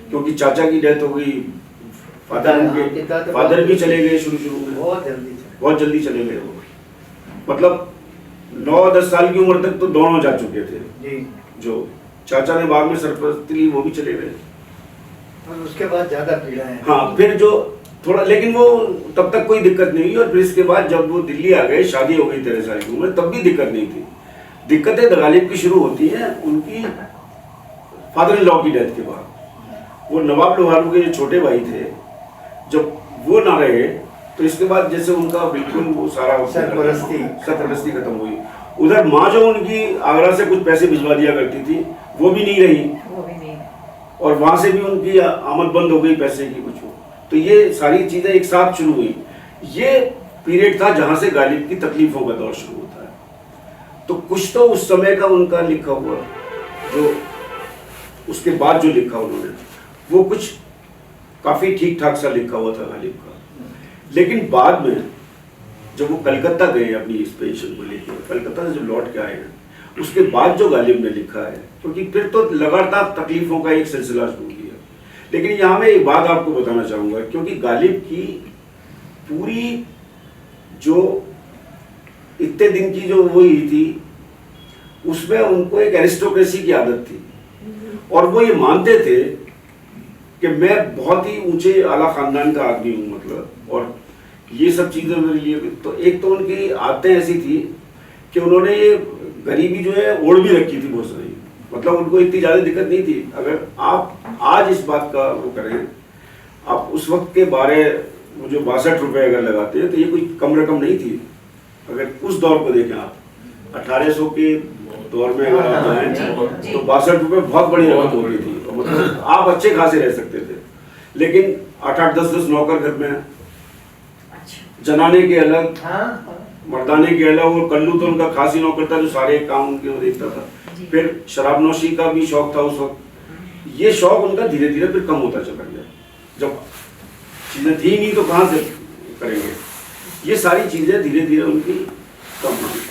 S3: क्योंकि चाचा की डेथ हो गई। फादर भी चले गए शुरू में, बहुत जल्दी चले गए वो। मतलब 9-10 साल की उम्र तक तो दोनों जा चुके थे
S2: जी।
S3: जो चाचा ने बाद में सरपरस्ती ली, वो भी चले गए।
S2: और उसके बाद ज्यादा पीड़ा है।
S3: हाँ, फिर जो थोड़ा, लेकिन वो तब तक कोई दिक्कत नहीं हुई। और फिर इसके बाद जब वो दिल्ली आ गए, शादी हो गई 13 साल की उम्र, तब भी दिक्कत नहीं थी। दिक्कतें गालिब की शुरू होती हैं उनकी फादर इन लॉ की डेथ के बाद। वो नवाब लोहारू के जो छोटे भाई थे, जब वो ना रहे तो इसके बाद जैसे उनका बिल्कुल वो सारा सरपरस्ती खत्म हुई। उधर माँ जो उनकी आगरा से कुछ पैसे भिजवा दिया करती थी, वो भी नहीं रही, और वहां से भी उनकी आमद बंद हो गई पैसे की कुछ। तो ये सारी चीजें एक साथ शुरू हुई। ये पीरियड था जहां से गालिब की तकलीफों का दौर शुरू होता है। तो कुछ तो उस समय का उनका लिखा हुआ, जो उसके बाद जो लिखा उन्होंने, वो कुछ काफी ठीक ठाक सा लिखा हुआ था गालिब का। लेकिन बाद में जब वो कलकत्ता गए अपनी इस पेंशन को लेकर, कलकत्ता से जब लौट के आए हैं, उसके बाद जो गालिब ने लिखा है, क्योंकि फिर तो लगातार तकलीफों का एक सिलसिला शुरू किया। लेकिन यहाँ मैं एक बात आपको बताना चाहूंगा, क्योंकि गालिब की पूरी जो इतने दिन की जो वो ही थी, उसमें उनको एक एरिस्टोक्रेसी की आदत थी, और वो ये मानते थे कि मैं बहुत ही ऊंचे आला खानदान का आदमी हूँ, मतलब, और ये सब चीजें मेरे लिए। तो एक तो उनकी आदतें ऐसी थी कि उन्होंने ये गरीबी जो है ओढ़ भी रखी थी बहुत सारी, मतलब उनको इतनी ज्यादा दिक्कत नहीं थी। अगर आप आज इस बात का वो करें, आप उस वक्त के बारे वो जो 62 रुपए अगर लगाते हैं तो ये कोई कम रकम नहीं थी। अगर उस दौर को देखें आप, 1800 के दौर में अगर आप जाएं तो 62 रुपए बहुत बड़ी रकम हो रही थी, मतलब आप अच्छे खासे रह सकते थे। लेकिन 8-8, 10-10 नौकर घर में, जनाने के अलग, मर्दाने के अलग, और कल्लू तो उनका खासी नौकर था जो सारे काम उनके वो देखता था। फिर शराबनोशी का भी शौक था उस वक्त। ये शौक उनका धीरे धीरे फिर कम होता चला गया, जब चीजें थी नहीं तो कहाँ से करेंगे। ये सारी चीजें धीरे धीरे उनकी कम हुई,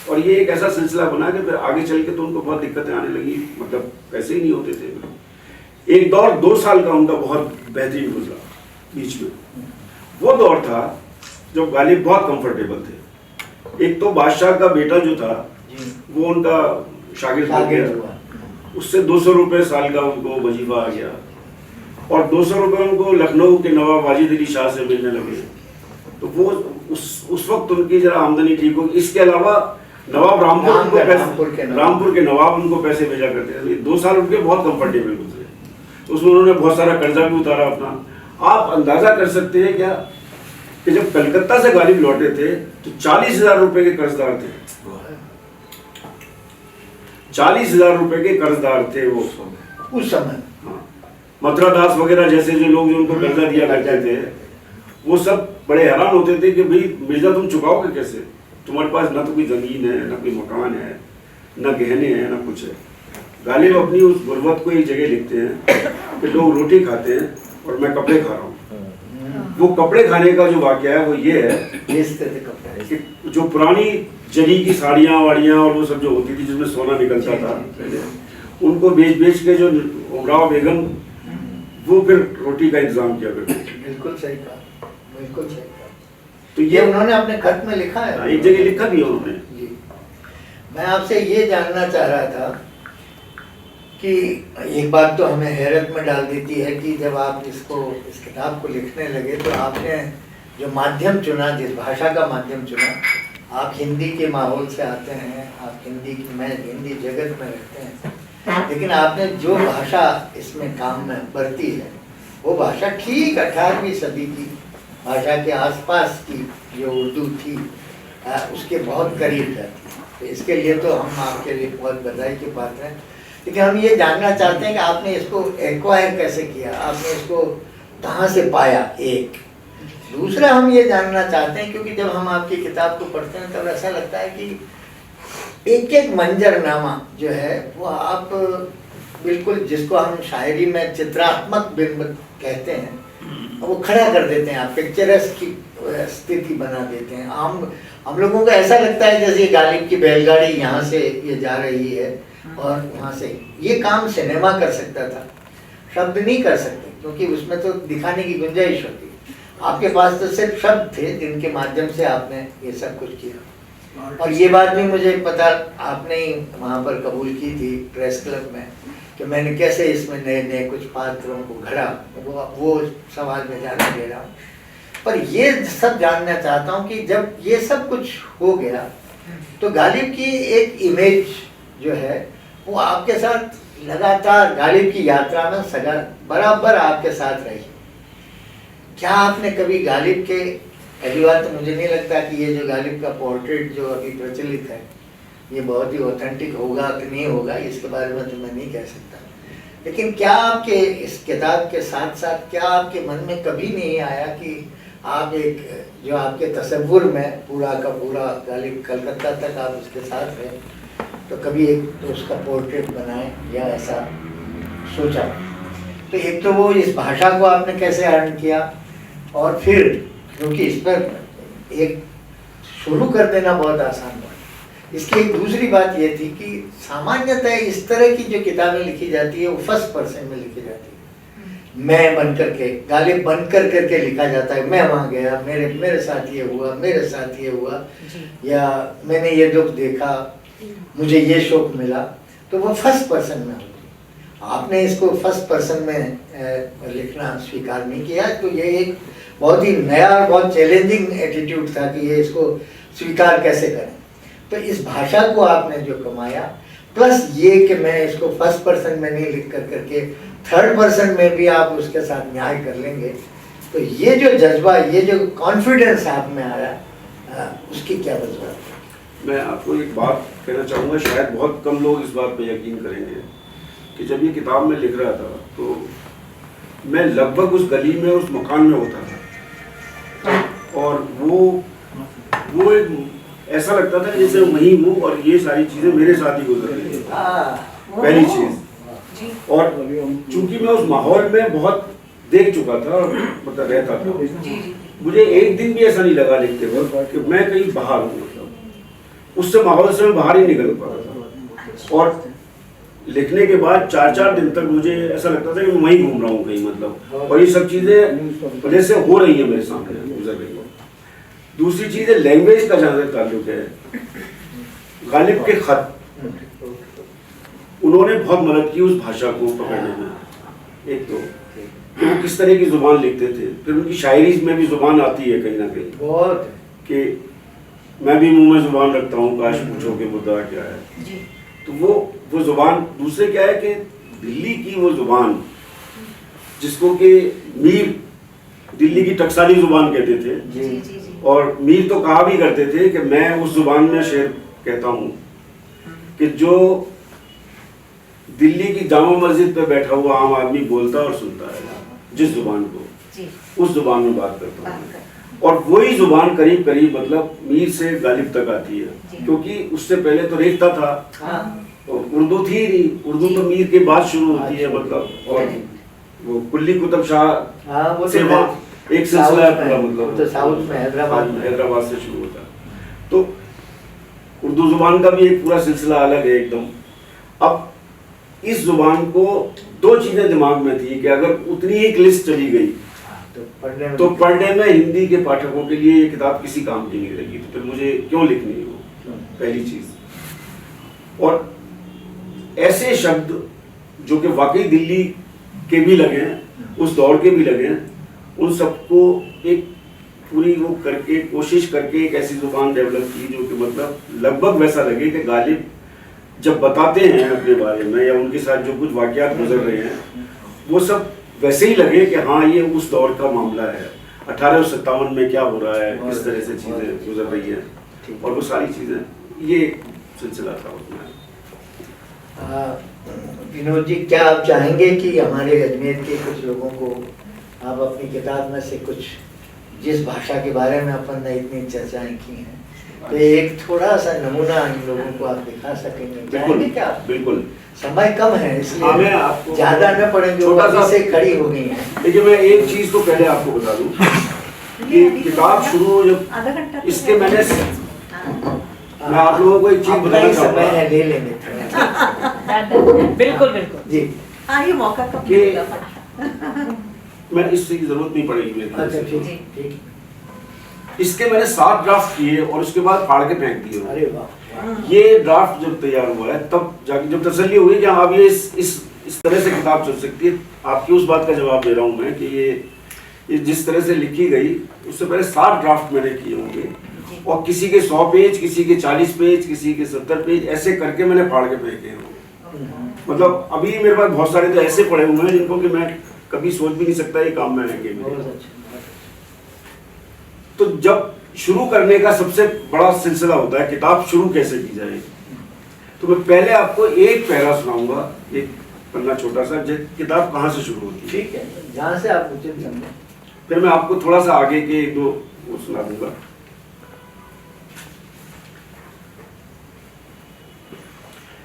S3: और ये एक ऐसा सिलसिला बना कि फिर आगे चल के तो उनको बहुत दिक्कतें आने लगी, मतलब पैसे ही नहीं होते थे। एक दौर 2 साल का उनका बहुत बेहतरीन गुजरा बीच में। वो दौर था जब गालिब बहुत कंफर्टेबल थे। एक तो बादशाह का बेटा जो था वो उनका शागिर्द बन गया, उससे 200 रुपए साल का उनको वजीफा आ गया, और 200 रुपए उनको लखनऊ के नवाब वाजिद अली शाह से मिलने लगे। तो वो उस वक्त उनकी जरा आमदनी ठीक होगी। इसके अलावा नवाब रामपुर के नवाब उनको पैसे भेजा करते थे। 2 साल उनके बहुत कंफर्टेबल गुजरे, तो उसमें उन्होंने बहुत सारा कर्जा भी उतारा अपना। आप अंदाजा कर सकते हैं क्या कि जब कलकत्ता से गालिब लौटे थे तो 40,000 रुपए के कर्जदार थे। 40,000 रुपए के कर्जदार थे वो उस समय। हाँ, मथुरा दास वगैरह जैसे जो लोग जो उनको कर्जा दिया करते थे, वो सब बड़े हैरान होते थे कि भाई मिर्जा तुम चुकाओगे कैसे, तुम्हारे पास ना तो कोई ज़मीन है, ना कोई मकान है, ना गहने हैं, ना कुछ है। गालिब अपनी उस गुर्बत को एक जगह लिखते हैं कि लोग रोटी खाते हैं और मैं कपड़े खा रहा हूँ। वो कपड़े खाने का जो वाक़या है वो ये है कि जो पुरानी जरी की साड़ियाँ वाड़ियाँ और वो सब जो होती थी जिसमें सोना निकलता था पहले, उनको बेच के जो उमराव बेगम वो फिर रोटी का इंतजाम किया करते थे।
S2: बिल्कुल सही कहा, बिल्कुल सही कहा।
S3: तो
S2: ये उन्होंने अपने खत में लिखा है,
S3: एक जगह लिखा भी है उन्होंने।
S2: जी। मैं आपसे ये जानना चाह रहा था कि एक बात तो हमें हैरत में डाल देती है कि जब आप इस किताब को लिखने लगे तो आपने जो माध्यम चुना, जिस भाषा का माध्यम चुना, आप हिंदी के माहौल से आते हैं, आप हिंदी जगत में रहते हैं, लेकिन आपने जो भाषा इसमें काम में बरती है वो भाषा ठीक 18वीं सदी की भाषा के आसपास की जो उर्दू थी उसके बहुत करीब रहती है। तो इसके लिए तो हम आपके लिए बहुत बधाई के पात्र हैं। लेकिन हम ये जानना चाहते हैं कि आपने इसको एक्वायर कैसे किया, आपने इसको कहाँ से पाया। एक दूसरा हम ये जानना चाहते हैं, क्योंकि जब हम आपकी किताब को पढ़ते हैं तब ऐसा लगता है कि एक एक मंजरनामा जो है वो आप बिल्कुल, जिसको हम शायरी में चित्रात्मक बिंब कहते हैं, वो खड़ा कर देते हैं, आप पिक्चरस की स्थिति बना देते हैं। हम लोगों को ऐसा लगता है जैसे गालिब की बैलगाड़ी यहाँ से ये जा रही है और वहाँ से। ये काम सिनेमा कर सकता था, शब्द नहीं कर सकते, क्योंकि उसमें तो दिखाने की गुंजाइश होती है। आपके पास तो सिर्फ शब्द थे जिनके माध्यम से आपने ये सब कुछ किया। और ये बात भी मुझे पता, आपने ही वहाँ पर कबूल की थी प्रेस क्लब में, कि मैंने कैसे इसमें नए नए कुछ पात्रों को घड़ा, वो सवाल में जाने दे रहा हूँ। पर ये सब जानना चाहता हूँ कि जब ये सब कुछ हो गया तो गालिब की एक इमेज जो है वो आपके साथ लगातार गालिब की यात्रा में बराबर आपके साथ रही। क्या आपने कभी गालिब के, पहली बात तो मुझे नहीं लगता कि ये जो गालिब का पोर्ट्रेट जो अभी प्रचलित है ये बहुत ही ऑथेंटिक होगा कि नहीं होगा, इसके बारे में तो मैं नहीं कह सकता। लेकिन क्या आपके इस किताब के साथ साथ क्या आपके मन में कभी नहीं आया कि आप एक, जो आपके तसव्वुर में पूरा का पूरा गालिब कलकत्ता तक आप उसके साथ रहे, तो कभी एक तो उसका पोर्ट्रेट बनाए, या ऐसा सोचा? तो एक तो वो इस भाषा को आपने कैसे हरण किया, और फिर क्योंकि इस पर एक शुरू कर देना बहुत आसान हुआ। इसकी एक दूसरी बात ये थी कि सामान्यतः इस तरह की जो किताबें लिखी जाती है वो फर्स्ट पर्सन में लिखी जाती है। मैं बन करके, गालिब बन करके लिखा जाता है। मैं वहाँ गया, मेरे साथ ये हुआ, मेरे साथ ये हुआ, या मैंने ये दुख देखा, मुझे ये शौक मिला, तो वो फर्स्ट पर्सन में होती। आपने इसको फर्स्ट पर्सन में लिखना स्वीकार नहीं किया, तो ये एक बहुत ही नया और बहुत चैलेंजिंग एटीट्यूड था कि ये इसको स्वीकार कैसे करें। तो इस भाषा को आपने जो कमाया, प्लस ये कि मैं इसको फर्स्ट पर्सन में नहीं लिख करके थर्ड पर्सन में भी आप उसके साथ न्याय कर लेंगे, तो ये जो जज्बा, ये जो कॉन्फिडेंस आप में आया, उसकी क्या वजह?
S3: मैं आपको एक बात कहना चाहूँगा, शायद बहुत कम लोग इस बात पे यकीन करेंगे कि जब ये किताब में लिख रहा था तो मैं लगभग उस गली में, उस मकान में होता था, और वो एक ऐसा लगता था जैसे वहीं हूँ और ये सारी चीज़ें मेरे साथ ही गुजर रही है, पहली चीज़। और चूंकि मैं उस माहौल में बहुत देख चुका था, मतलब रहता था, मुझे एक दिन भी ऐसा नहीं लगा लिखते वक्त कि मैं कहीं बाहर हूँ। मतलब उससे माहौल से मैं बाहर ही निकल पाता था। और लिखने के बाद 4-4 दिन तक मुझे ऐसा लगता था कि मैं वहीं घूम रहा हूँ कहीं, मतलब, और ये सब चीज़ें जैसे हो रही है मेरे सामने, गुजर रही है। दूसरी चीज़ है लैंग्वेज का जहाँ तक ताल्लुक है, गालिब के खत, उन्होंने बहुत मदद की उस भाषा को पकड़ने में। एक तो वो किस तरह की जुबान लिखते थे, फिर उनकी शायरी में भी जुबान आती है कहीं ना कहीं, बहुत, कि मैं भी मुंह में जुबान रखता हूँ, काश पूछो कि मुद्दा क्या है। तो वो जुबान, दूसरे क्या है कि दिल्ली की वो जुबान जिसको कि मीर, दिल्ली की टकसाली जुबान कहते थे, और मीर तो कहा भी करते थे कि मैं उस जुबान में शेर कहता हूँ कि जो दिल्ली की जामा मस्जिद पे बैठा हुआ आम आदमी बोलता और सुनता है, जिस जुबान को,
S5: जी
S3: उस जुबान में बात करता
S5: बात
S3: हूँ।
S5: कर
S3: और वही जुबान करीब करीब मतलब मीर से गालिब तक आती है,
S5: जी।
S3: क्योंकि उससे पहले तो रेखता था,
S2: हाँ
S3: तो उर्दू थी नहीं, उर्दू तो मीर के बाद शुरू होती है मतलब। और वो कुल्ली कुतुब शाह
S2: हाँ, वो
S3: से
S2: तो
S3: वहाँ एक सिलसिला है पूरा,
S2: वो
S3: मतलब
S2: तो साउथ में
S3: हैदराबाद से शुरू होता है। तो उर्दू जुबान का भी एक पूरा सिलसिला अलग है एकदम। अब इस जुबान को दो चीजें दिमाग में थी कि अगर उतनी एक लिस्ट चली गई तो पढ़ने में हिंदी के पाठकों के लिए ये किताब किसी काम की नहीं रहेगी, तो फिर मुझे क्यों लिखनी है वो, पहली चीज। और ऐसे शब्द जो कि वाकई दिल्ली के भी लगे हैं, उस दौर के भी लगे हैं, उन सबको एक पूरी वो करके कोशिश करके एक ऐसी जुबान डेवलप की जो कि मतलब लगभग वैसा लगे कि गालिब जब बताते हैं अपने बारे में या उनके साथ जो कुछ वाकयात गुजर रहे हैं वो सब वैसे ही लगे कि हाँ ये उस दौर का मामला है, 1857 में क्या हो रहा है, किस तरह से चीज़ें गुजर रही हैं, और वो सारी चीज़ें, ये सिलसिला था उसमें।
S2: विनोद जी, क्या आप चाहेंगे कि हमारे अजमेर के कुछ लोगों को आप अपनी किताब में से कुछ, जिस भाषा के बारे में अपन ने इतनी चर्चाएं की हैं, तो एक थोड़ा सा नमूना इन लोगों को आप दिखा सकेंगे? चाहेंगे क्या?
S3: बिल्कुल।
S2: समय कम है
S3: हाँ, मैं आपको
S2: इसलिए ज्यादा न पड़ेंगे,
S3: छोटा सा
S2: से खड़ी हो गई है।
S3: देखिए, मैं एक चीज तो पहले आपको बता दूं कि किताब शुरू जब
S5: आधा घंटा
S3: इसके मैंने मैं आप लोगों को एक चीज
S2: अपना
S3: बताना
S2: ही समय
S3: चाहूंगा
S2: है, ले लेंगे थोड़ा।
S4: बिल्कुल बिल्कुल
S3: जी,
S5: हाँ, ये मौका कब
S3: कि-
S5: मिलेगा फटाफट।
S3: मैं इससे की जरूरत नहीं पड़ेगी मेरे ख्याल
S2: अच्छा,
S3: से।
S2: ठीक ठीक।
S3: इसके मैंने 7 ड्राफ्ट किए और उसके बाद फाड़ के फेंक दिए।
S2: अरे वाह,
S3: ये ड्राफ्ट जब तैयार हुआ है तब जाके जब तसल्ली हुई कि अब ये इस तरह से किताब चल सकती है, आपकी उस बात का जवाब दे रहा हूँ मैं कि ये जिस तरह से लिखी गई उससे पहले 7 ड्राफ्ट मैंने किए होंगे, और किसी के 100 पेज, किसी के 40 पेज, किसी के 70 पेज, ऐसे करके मैंने फाड़ के फेंके हैं। मतलब अभी मेरे पास बहुत सारे तो ऐसे पड़े हुए हैं जिनको कि मैं कभी सोच भी नहीं सकता ये काम में आएंगे मेरे।
S2: बहुत अच्छा।
S3: तो जब शुरू करने का सबसे बड़ा सिलसिला होता है किताब शुरू कैसे की जाए, तो मैं पहले आपको एक पैरा सुनाऊंगा, एक पन्ना छोटा सा, किताब कहाँ से शुरू होती है।
S2: ठीक है, जहाँ से आप उचित समझें।
S3: फिर मैं आपको थोड़ा सा आगे के 1-2 वो सुना दूंगा।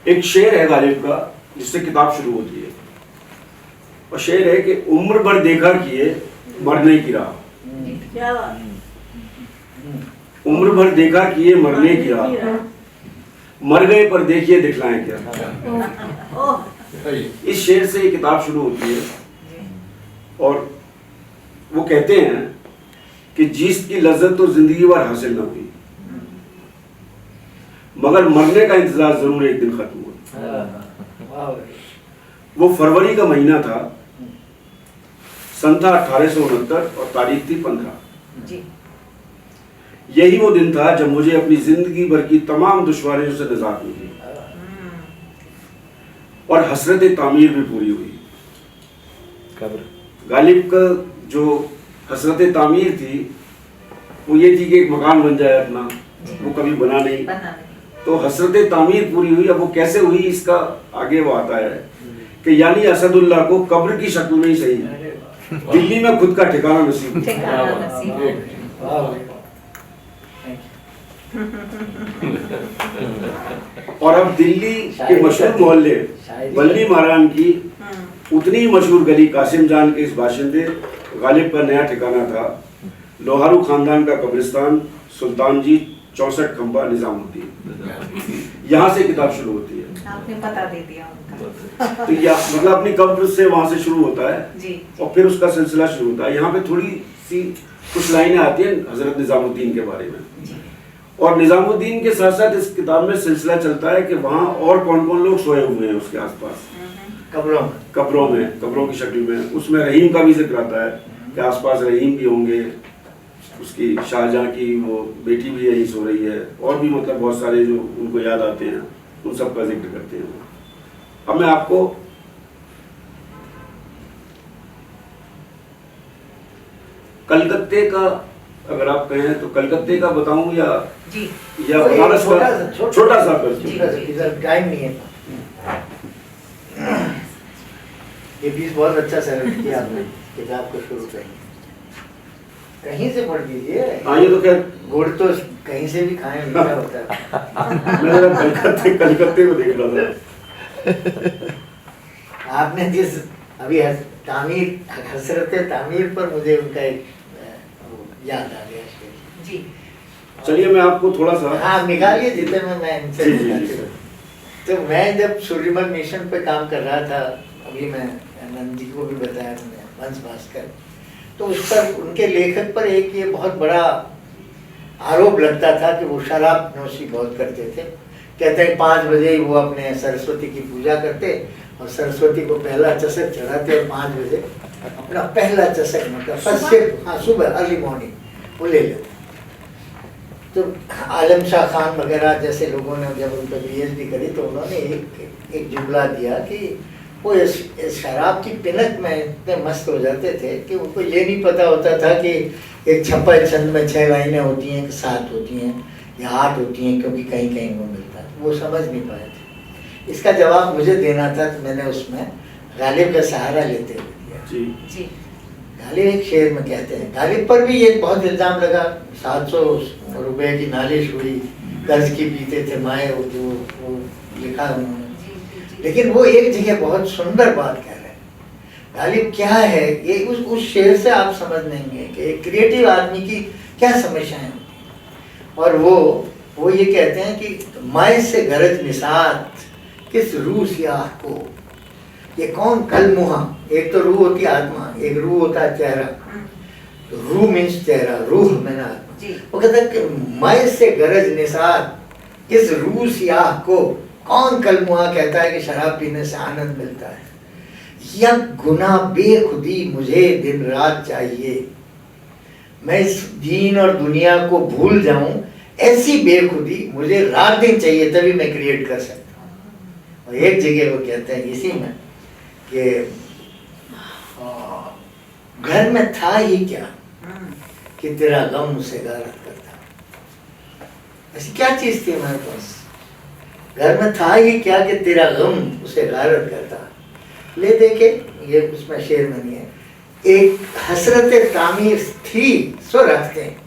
S3: एक शेर है गालिब का जिससे किताब शुरू होती है, और शेर है कि उम्र भर देखा किए मरने की राह,
S5: क्या बात।
S3: उम्र भर देखा किए मरने की राह, मर गए पर देखिए दिखलाएं क्या।
S5: ओह,
S3: इस शेर से ये किताब शुरू होती है, और वो कहते हैं कि जीत की लज्जत तो जिंदगी भर हासिल न हुई, मगर मरने का इंतजार जरूर एक दिन खत्म हुआ। वो फरवरी का महीना था, सन था 1869 और तारीख थी 15।
S5: जी
S3: यही वो दिन था जब मुझे अपनी जिंदगी भर की तमाम दुश्वारियों से निजात मिली और हसरत तामीर भी पूरी हुई। गालिब का जो हसरत तामीर थी वो ये थी कि एक मकान बन जाए अपना, वो कभी बना नहीं, तो हसरत तामीर पूरी हुई। अब वो कैसे हुई इसका आगे वो आता है कि यानी असदुल्लाह को कब्र की शक्ल में ही सही दिल्ली में खुद का ठिकाना नसीब हुआ। और अब दिल्ली के मशहूर मोहल्ले वल्ली महारान की उतनी ही मशहूर गली कासिम जान के इस बाशिंदे गालिब का नया ठिकाना था लोहारू खानदान का कब्रिस्तान सुल्तान जी 64 खंबा निजामुद्दीन। यहाँ से किताब शुरू होती है।
S5: आपने पता दे दिया उनका।
S3: तो या मतलब अपनी कब्र से वहां से शुरू होता है
S5: जी।
S3: और फिर उसका सिलसिला शुरू होता है। यहाँ पे थोड़ी सी कुछ लाइनें आती हैं हजरत निजामुद्दीन के बारे में, और निजामुद्दीन के साथ साथ इस किताब में सिलसिला चलता है कि वहाँ और कौन कौन लोग सोए हुए हैं उसके आसपास, कब्रों की शक्ल में। उसमें रहीम का भी जिक्र आता है कि आसपास रहीम भी होंगे, उसकी शाहजहां की वो बेटी भी यही सो रही है, और भी मतलब बहुत सारे जो उनको याद आते हैं उन सब का जिक्र करते हैं। अब मैं आपको कलकत्ते का, अगर आप कहें तो कलकत्ते का बताऊं या बनारस का छोटा सा
S2: टाइम नहीं है। ये भी बहुत अच्छा सेलेक्ट किया आपने किताब को शुरू करेंगे। कहीं से पढ़ लीजिए।
S3: हाँ ये तो खैर
S2: गुड़ तो कहीं से भी खाएं मीठा होता है।
S3: मैं जरा कलकत्ते को देख रहा था।
S2: आपने जिस अभी तामीर हसरत तामीर पर मुझे उनका एक याद आ गया शेर।
S5: जी
S3: चलिए मैं आपको थोड़ा सा
S2: आप निकालिए जितने में मैं इनसे
S3: जी, जी, जी।
S2: तो मैं जब सूर्यमल मिशन पे काम कर रहा था, अभी मैं नंद जी को भी बताया मैंने, वंश भास्कर, तो उस पर उनके लेखक पर एक ये बहुत बड़ा आरोप लगता था कि वो शराब नोशी बहुत करते थे। कहते हैं 5 बजे ही वो अपने सरस्वती की पूजा करते और सरस्वती को पहला चषक चढ़ाते और 5 बजे अपना पहला चषक मतलब फर्स्ट सिप, हाँ सुबह अर्ली मॉर्निंग वो ले लेते। तो आलम शाह खान वगैरह जैसे लोगों ने जब उन पर PhD करी तो उन्होंने एक जुमला दिया कि वो इस शराब की पिनक में इतने मस्त हो जाते थे कि उनको ये नहीं पता होता था कि एक छप्पा छंद में 6 लाइनें होती हैं कि 7 होती हैं या 8 होती हैं, क्योंकि कहीं कहीं वो मिलता है, वो समझ नहीं पाए थे। इसका जवाब मुझे देना था तो मैंने उसमें गालिब का सहारा लेते हुए दिया।
S3: जी
S5: जी
S2: गालिब एक शेर में कहते हैं, गालिब पर भी ये बहुत इल्जाम लगा, 700 रुपए की नालिश हुई, कर्ज की पीते थे माए, वो लिखा उन्होंने। लेकिन वो एक जगह बहुत सुंदर बात कह रहे हैं। गालिब क्या है ये, उस शेर से आप समझ लेंगे कि एक क्रिएटिव आदमी की क्या समस्याएं होती हैं। और वो ये कहते हैं कि माए से गरज निसात किस रूह सियाह को, ये कौन कलमुहा, एक तो रूह होती है आत्मा, एक रूह होता है चेहरा। रूह मीन्स चेहरा, रूह में ना आत्मा। वो कहता है कि माए से गरज निसात किस रूह सियाह को, कौन कलमुहा कहता है कि शराब पीने से आनंद मिलता है। या गुनाह बेखुदी मुझे दिन रात चाहिए, मैं इस दीन और दुनिया को भूल जाऊं, ऐसी बेखुदी मुझे रात दिन चाहिए, तभी मैं क्रिएट कर सकता हूँ। और एक जगह वो कहते हैं इसी में कि घर में था ही क्या कि तेरा गम उसे गारत करता। ऐसी क्या चीज थी हमारे पास, घर में था ही क्या कि तेरा गम उसे गारत करता। ले देखे ये उसमें शेर में नहीं है, एक हसरत तामीर थी सो रखते हैं।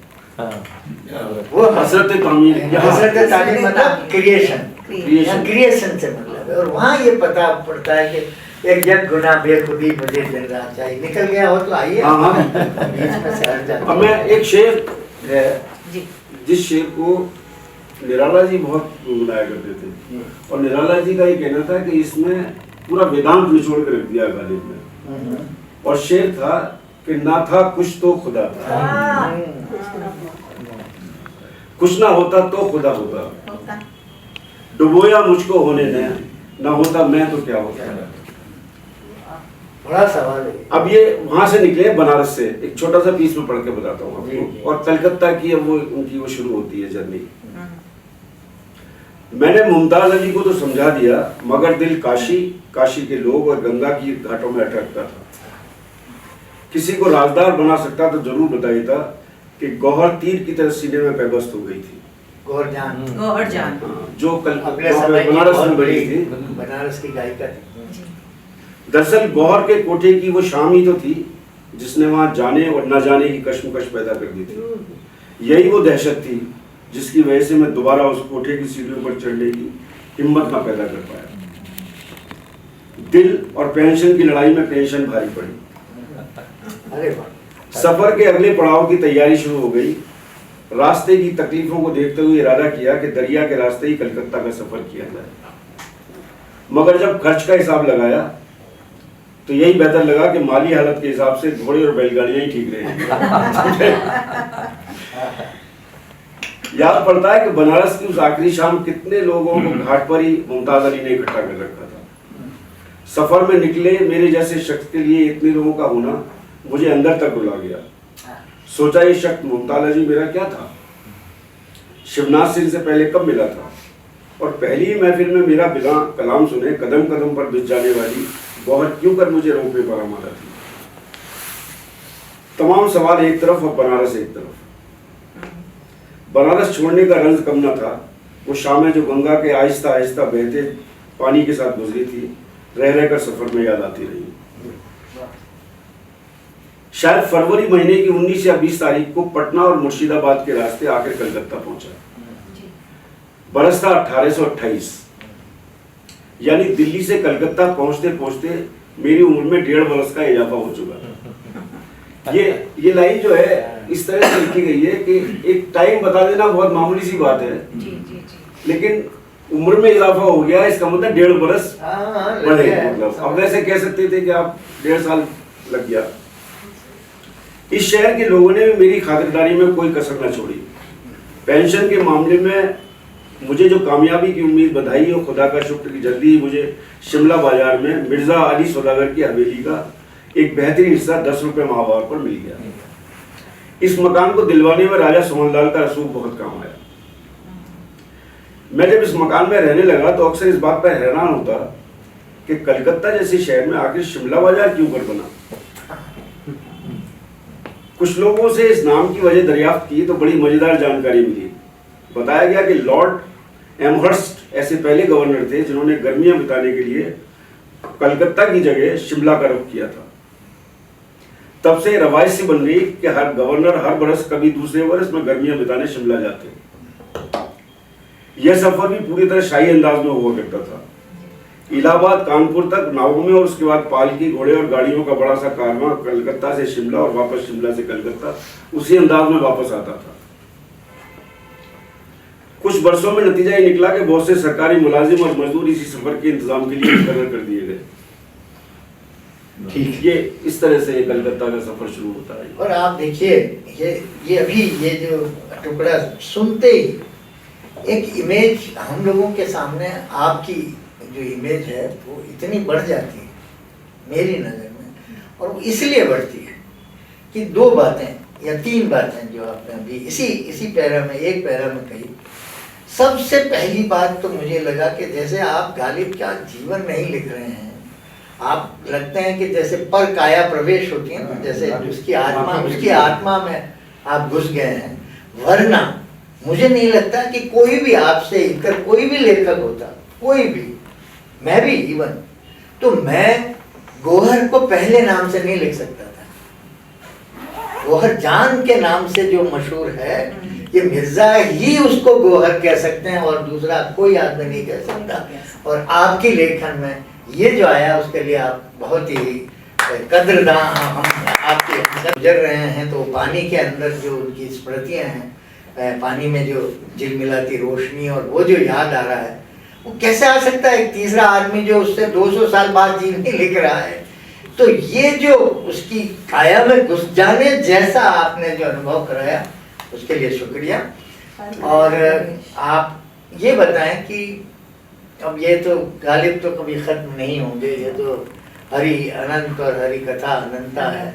S2: वो
S3: हसरत तामीर,
S2: हसरत तामीर मतलब क्रिएशन,
S3: क्रिएशन
S2: क्रिएशन से मतलब है। और वहाँ ये पता पड़ता है कि एक जग गुना बेखुदी मुझे दिन रात चाहिए, निकल गया हो तो आइए।
S3: हाँ
S2: बीच में से हट जाता।
S3: अब मैं एक शेर,
S5: जी
S3: जिस शेर को निराला जी बहुत गुनगुनाया करते थे, और निराला जी का ये कहना था कि इसमें पूरा वेदांत निचोड़ कर रख दिया गालिब में। और शेर था कि ना था कुछ तो खुदा था, कुछ ना होता तो खुदा होता, डुबोया मुझको होने दें, ना होता मैं तो क्या होता।
S2: बड़ा सवाल है।
S3: अब ये वहां से निकले बनारस से, एक छोटा सा पीस में पढ़ के बताता हूँ
S2: जी, जी।
S3: आपको। और कलकत्ता की वो उनकी वो शुरू होती है जर्नी। मैंने मुमताज अली को तो समझा दिया, मगर दिल काशी, काशी के लोग और गंगा की घाटों में अटकता था। किसी को राजदार बना सकता तो जरूर बताई था कि गौहर तीर की तरह सीने में पैबस्त हो गई थी।
S2: गौरजान
S5: गौरजान
S3: जो कल
S2: अपने समय की
S3: बनारस
S2: बहुत
S3: में बड़ी
S2: बड़ी
S3: थी।
S2: बनारस की गायिका थी।
S3: दरअसल गौहर के कोठे की वो शाम ही तो थी जिसने वहां जाने और न जाने की कश्मकश पैदा कर दी थी। यही वो दहशत थी जिसकी वजह से मैं दोबारा उस कोठे की सीढ़ियों पर चढ़ने की हिम्मत ना पैदा कर पाया। दिल और पेंशन की लड़ाई में पेंशन भारी पड़ी।
S2: अरे वाह।
S3: सफर के अगले पड़ाव की तैयारी शुरू हो गई। रास्ते की तकलीफों को देखते हुए इरादा किया कि दरिया के रास्ते ही कलकत्ता का सफर किया जाए। मगर जब खर्च का हिसाब लगाया तो यही बेहतर लगा कि माली हालत के हिसाब से घोड़े और बैलगाड़ियां ही ठीक रहे। याद पड़ता है कि बनारस की उस आखिरी शाम कितने लोगों को घाट पर ही मुमताज अली ने इकट्ठा कर रखा था। सफर में निकले मेरे जैसे शख्स के लिए इतने लोगों का होना मुझे अंदर तक रुला गया। सोचा ये शख्स मुमताज अली मेरा क्या था, शिवनाथ सिंह से पहले कब मिला था, और पहली महफिल में मेरा बिना कलाम सुने कदम कदम पर बिछ जाने वाली गौहर क्यों कर मुझे रोपे पर हमारा थी। तमाम सवाल एक तरफ और बनारस एक तरफ। बनारस छोड़ने का रंज कम न था। वो शामें जो गंगा के आहिस्ता आहिस्ता बहते पानी के साथ गुजरी थी, रह रहकर सफर में याद आती रही। शायद फरवरी महीने की 19 या 20 तारीख को पटना और मुर्शिदाबाद के रास्ते आकर कलकत्ता पहुंचा। बरस था 1828, यानी दिल्ली से कलकत्ता पहुंचते पहुंचते मेरी उम्र में 1.5 बरस का इजाफा हो चुका। ये लाइन जो है इस तरह से लिखी गई है कि एक टाइम बता देना बहुत मामूली सी बात है, लेकिन उम्र में इजाफा हो गया, इसका मतलब 1.5 बरस बढ़े। मतलब अब वैसे कह सकते थे कि आप 1.5 साल लग गया। इस शहर के लोगों ने मेरी खातिरदारी में कोई कसर न छोड़ी। पेंशन के मामले में मुझे जो कामयाबी की उम्मीद, बधाई और खुदा का शुक्र कि जल्दी ही मुझे शिमला बाजार में मिर्जा अली सौदागर की हवेली का एक बेहतरीन हिस्सा 10 रुपए माहवार पर मिल गया। इस मकान को दिलवाने में राजा सोहनलाल का रसूख बहुत काम आया। मैं जब इस मकान में रहने लगा तो अक्सर इस बात पर हैरान होता कि कलकत्ता जैसे शहर में आखिर शिमला बाजार क्यों कर बना। कुछ लोगों से इस नाम की वजह दरियाफ्त की तो बड़ी मजेदार जानकारी मिली। बताया गया कि लॉर्ड एमहर्स्ट ऐसे पहले गवर्नर थे जिन्होंने गर्मियां बिताने के लिए कलकत्ता की जगह शिमला का रुख किया था। तब से रवायत सी बन गई कि हर गवर्नर हर बरस कभी दूसरे बरस में गर्मियां बिताने शिमला जाते। यह सफर भी पूरी तरह शाही अंदाज में हुआ करता था। इलाहाबाद कानपुर तक नावों में और उसके बाद पालकी, घोड़े और गाड़ियों का बड़ा सा कारवां कलकत्ता से शिमला और वापस शिमला से कलकत्ता उसी अंदाज में वापस आता था। कुछ वर्षों में नतीजा ये निकला कि बहुत से सरकारी मुलाजिम और मजदूर इसी सफर के इंतजाम के लिए मुकर्रर कर दिए गए।
S2: ठीक,
S3: ये इस तरह से कलकत्ता का सफर शुरू होता है।
S2: और आप देखिए ये अभी ये जो टुकड़ा सुनते ही एक इमेज हम लोगों के सामने, आपकी जो इमेज है वो इतनी बढ़ जाती है मेरी नज़र में, और वो इसलिए बढ़ती है कि 2 बातें या 3 बातें जो आपने अभी इसी पैरा में, एक पैरा में कही। सबसे पहली बात तो मुझे लगा कि जैसे आप गालिब का जीवन नहीं लिख रहे हैं, आप लगते हैं कि जैसे पर काया प्रवेश होती है ना, जैसे उसकी आत्मा में आप घुस गए हैं। वरना मुझे नहीं लगता कि कोई भी आपसे इतर कोई भी लेखक होता, कोई भी, मैं भी इवन, तो मैं गोहर को पहले नाम से नहीं लिख सकता था। गोहर जान के नाम से जो मशहूर है, ये मिर्जा ही उसको गोहर कह सकते हैं और दूसरा कोई आदमी नहीं कह सकता। और आपकी लेखन में ये जो आया उसके लिए आप बहुत ही कदरदान, हम आपके गुजर रहे हैं तो पानी के अंदर जो उनकी स्मृतियाँ हैं, पानी में जो झिलमिलाती रोशनी और वो जो याद आ रहा है, वो कैसे आ सकता है एक तीसरा आदमी जो उससे 200 साल बाद जीवनी लिख रहा है। तो ये जो उसकी काया में घुस जाने जैसा आपने जो अनुभव कराया उसके लिए शुक्रिया। और आप ये बताएं कि अब ये तो गालिब तो कभी खत्म नहीं होंगे, ये तो हरि अनंत और हरि कथा अनंता है।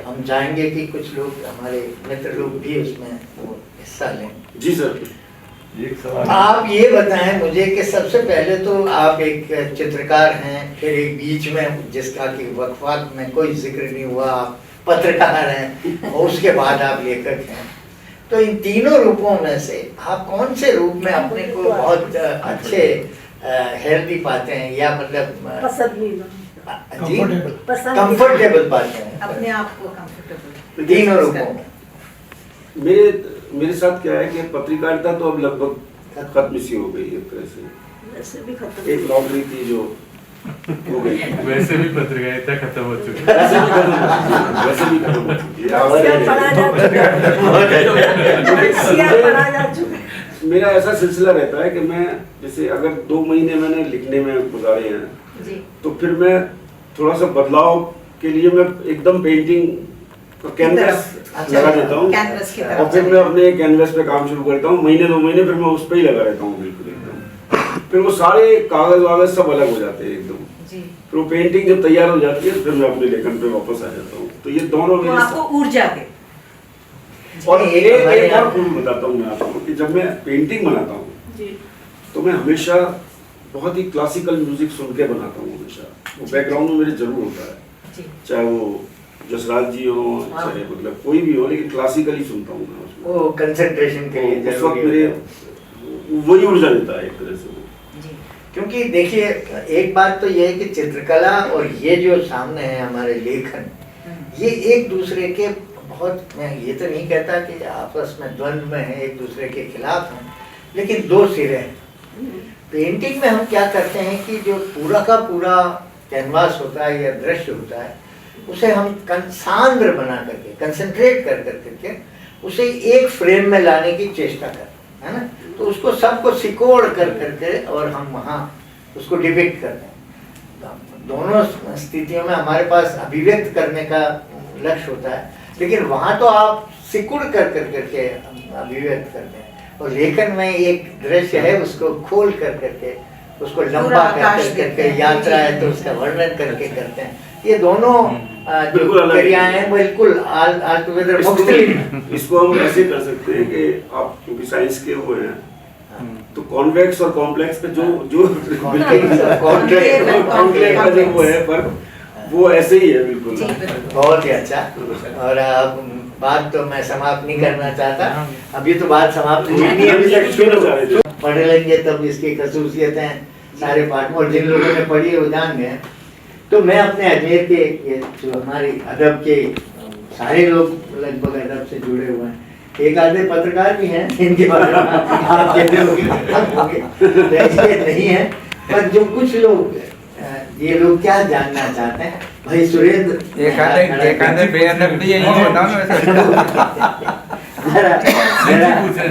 S2: हम चाहेंगे कि कुछ लोग, हमारे मित्र लोग भी उसमें वो हिस्सा लें।
S3: जी सर।
S6: एक सवाल
S2: आप ये बताएं मुझे कि सबसे पहले तो आप एक चित्रकार हैं, फिर एक बीच में जिसका कि वक्फात में कोई जिक्र नहीं हुआ, आप पत्रकार हैं, और उसके बाद आप लेखक हैं। तो इन तीनों रूपों में से आप कौन से रूप में अपने को बहुत अच्छे हेल्दी पाते हैं, या मतलब कंफर्टेबल पाते हैं
S5: अपने आप को कंफर्टेबल
S2: तीनों रूपों में?
S3: मेरे साथ क्या है कि पत्रकारिता तो अब लगभग खत्म सी हो गई एक तरह से।
S5: वैसे भी खत्म,
S3: एक नौकरी थी जो हो गई।
S6: वैसे भी पत्रकारिता खत्म हो चुकी है।
S3: वैसे भी खत्म हो चुकी है। मेरा ऐसा सिलसिला रहता है कि मैं जैसे अगर 2 महीने मैंने लिखने में गुजारे हैं
S5: जी,
S3: तो फिर मैं थोड़ा सा बदलाव के लिए मैं एकदम पेंटिंग कैनवस लगा देता हूँ,
S1: कैनवस की तरफ
S3: और फिर मैं अपने कैनवस पे काम शुरू करता हूँ। महीने 2 महीने फिर मैं उस पर ही लगा रहता हूँ बिल्कुल एकदम। फिर वो सारे कागज वागज सब अलग हो जाते हैं एकदम।
S5: जी,
S3: फिर वो पेंटिंग जब तैयार हो जाती है फिर मैं अपने लेखन पे वापस आ जाता हूँ। तो ये दोनों
S5: तो
S3: मेरे
S5: आपको ऊर्जा दे।
S3: और एक और खूबी बताता हूँ मैं आपको कि जब मैं पेंटिंग बनाता हूँ
S5: जी,
S3: तो मैं हमेशा बहुत ही क्लासिकल म्यूजिक सुन के बनाता हूँ। हमेशा वो बैकग्राउंड में मेरे जरूर होता है,
S5: जी,
S3: चाहे वो जसराज जी हो, चाहे मतलब कोई भी हो, लेकिन क्लासिकल ही सुनता हूँ मैं उसमें।
S2: वो कंसंट्रेशन के लिए
S3: उस वक्त मेरे वही ऊर्जा देता है एक तरह से वो।
S5: जी,
S2: क्योंकि देखिए एक बात तो ये है कि चित्रकला और ये जो सामने है हमारे लेखन, ये एक दूसरे के बहुत, मैं ये तो नहीं कहता कि आपस में द्वंद्व में है, एक दूसरे के खिलाफ हैं, लेकिन दो सिरे हैं। पेंटिंग में हम क्या करते हैं कि जो पूरा का पूरा कैनवास होता है या दृश्य होता है, उसे हम सांद्र बना करके, कंसंट्रेट कर करके उसे एक फ्रेम में लाने की चेष्टा करते हैं, है ना। तो उसको सबको सिकोड़ कर करके और हम वहाँ उसको डिपिक्ट करते हैं। दोनों स्थितियों में हमारे पास अभिव्यक्त करने का लक्ष्य होता है, लेकिन वहाँ तो आप सिकुड़ कर करके अभिव्यक्त करते हैं, और लेखन में एक दृश्य है उसको खोल कर करके, उसको लंबा कर करके, यात्रा है तो उसका वर्णन करके करते हैं। ये दोनों जो क्रियाएं हैं बिल्कुल ऑल टुगेदर मुख्तलिफ।
S3: इसको हम ऐसे कर सकते हैं कि आप क्योंकि साइंस के वो हैं, तो कॉन्वेक्स और कॉम्प्लेक्स पे जो कॉन्वेक्स का जो वो है पर वो ऐसे ही है बिल्कुल।
S2: बहुत ही अच्छा। और बात तो मैं समाप्त नहीं करना चाहता, अभी तो बात समाप्त हुई नहीं, अभी तक शुरू पढ़ लेंगे तब इसकी खसूसियतें सारे पाठ में, और जिन लोगों ने पढ़ी है वो जान गए। तो मैं अपने अजमेर के ये जो हमारी अदब के सारे लोग लगभग अदब से जुड़े हुए हैं, एक आधे पत्रकार भी हैं इनके बारे में आप कहते होंगे नहीं है, पर जो कुछ लोग ये लोग क्या जानना चाहते हैं, भाई सुरेंद्र
S7: एक आधे बेअदब भी यही होता है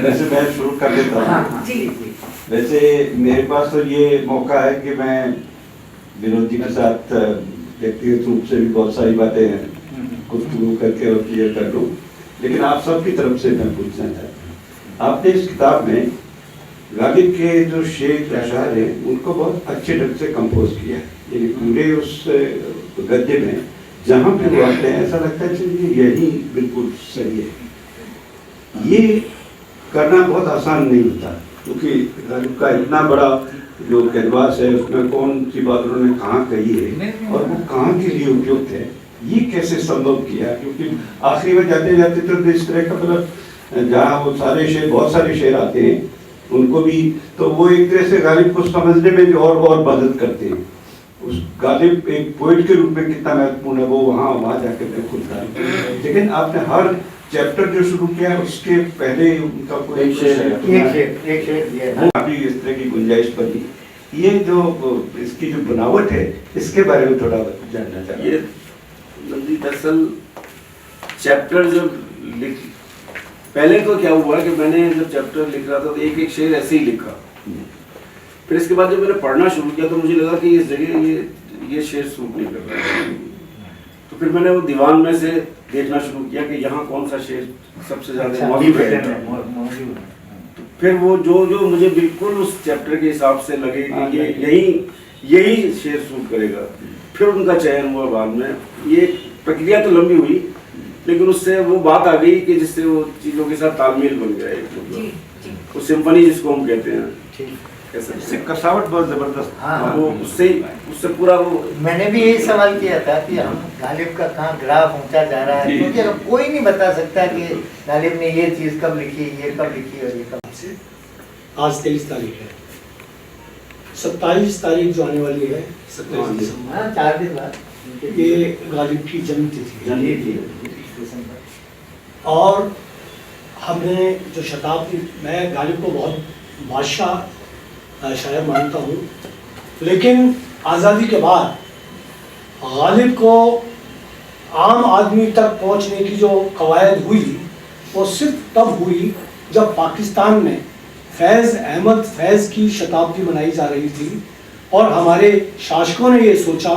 S8: वैसे मैं शुरू कर देता हूँ। वैसे मेरे पास तो ये मौका है कि मैं विनोद जी के साथ व्यक्तिगत रूप से भी बहुत सारी बातें गुफ्तगू करके और क्लियर कर लूँ, लेकिन आप सबकी तरफ से मैं पूछना चाहता हूँ। आपने इस किताब में गालिब के जो शेर अशार है उनको बहुत अच्छे ढंग से कंपोज किया है, यानी पूरे उस गद्य में जहाँ पे वो आते हैं ऐसा लगता है कि यही बिल्कुल सही है। ये करना बहुत आसान नहीं होता, क्योंकि गालिब का इतना बड़ा जो कैनवास है उसमें कौन सी बात उन्होंने कहाँ कही है और वो कहाँ के लिए उपयुक्त है, ये कैसे संभव किया। क्योंकि आखिरी में जाते जाते तो इस तरह का मतलब जहाँ वो सारे शेर, बहुत सारे शेर आते हैं उनको भी, तो वो एक तरह से गालिब को समझने में भी और मदद करते हैं। उस गालिब एक पोइट के रूप में कितना महत्वपूर्ण है वो वहाँ जाकर मैं खुद था। लेकिन आपने हर चैप्टर जो शुरू किया है उसके पहले उनका कोई
S2: एक शेर
S8: अभी इस तरह की गुंजाइश बनी। ये जो इसकी जो बनावट है इसके बारे में थोड़ा जानना चाहिए।
S3: ये दरअसल चैप्टर जब पहले तो क्या हुआ कि मैंने जब चैप्टर लिख रहा था तो एक एक शेर ऐसे ही लिखा, फिर इसके बाद जब मैंने पढ़ना शुरू किया तो मुझे लगा कि इस जगह ये शेर सूट नहीं कर रहा है, तो फिर मैंने वो दीवान में से देखना शुरू किया कि यहाँ कौन सा शेर सबसे ज्यादा मौजूद है। तो फिर वो जो मुझे बिल्कुल उस चैप्टर के हिसाब से लगे कि यही शेर सूट करेगा, फिर उनका चयन हुआ। बाद में ये प्रक्रिया तो लंबी हुई, लेकिन उससे वो बात आ गई कि जिससे वो चीजों के साथ तालमेल बन गया है, वो सिम्फनी जिसको हम कहते हैं,
S8: इससे कसावट बहुत जबरदस्त।
S2: हाँ,
S3: वो उससे पूरा वो।
S2: मैंने भी यही सवाल किया था कि हम गालिब का कहाँ ग्राफ ऊंचा जा रहा है, क्योंकि अब कोई नहीं बता सकता कि गालिब ने ये चीज कब लिखी, ये कब लिखी और ये कब।
S9: आज 23 तारीख है, 27 तारीख जो आने वाली है 27 दिसंबर,
S2: 4 दिन बाद
S9: ये गालिब की जन्मतिथि थी। और हमने जो शताब्दी, मैं गालिब को बहुत बादशाह शायर मानता हूँ, लेकिन आज़ादी के बाद गालिब को आम आदमी तक पहुँचने की जो कवायद हुई वो सिर्फ तब हुई जब पाकिस्तान में फैज़ अहमद फैज़ की शताब्दी मनाई जा रही थी, और हमारे शासकों ने ये सोचा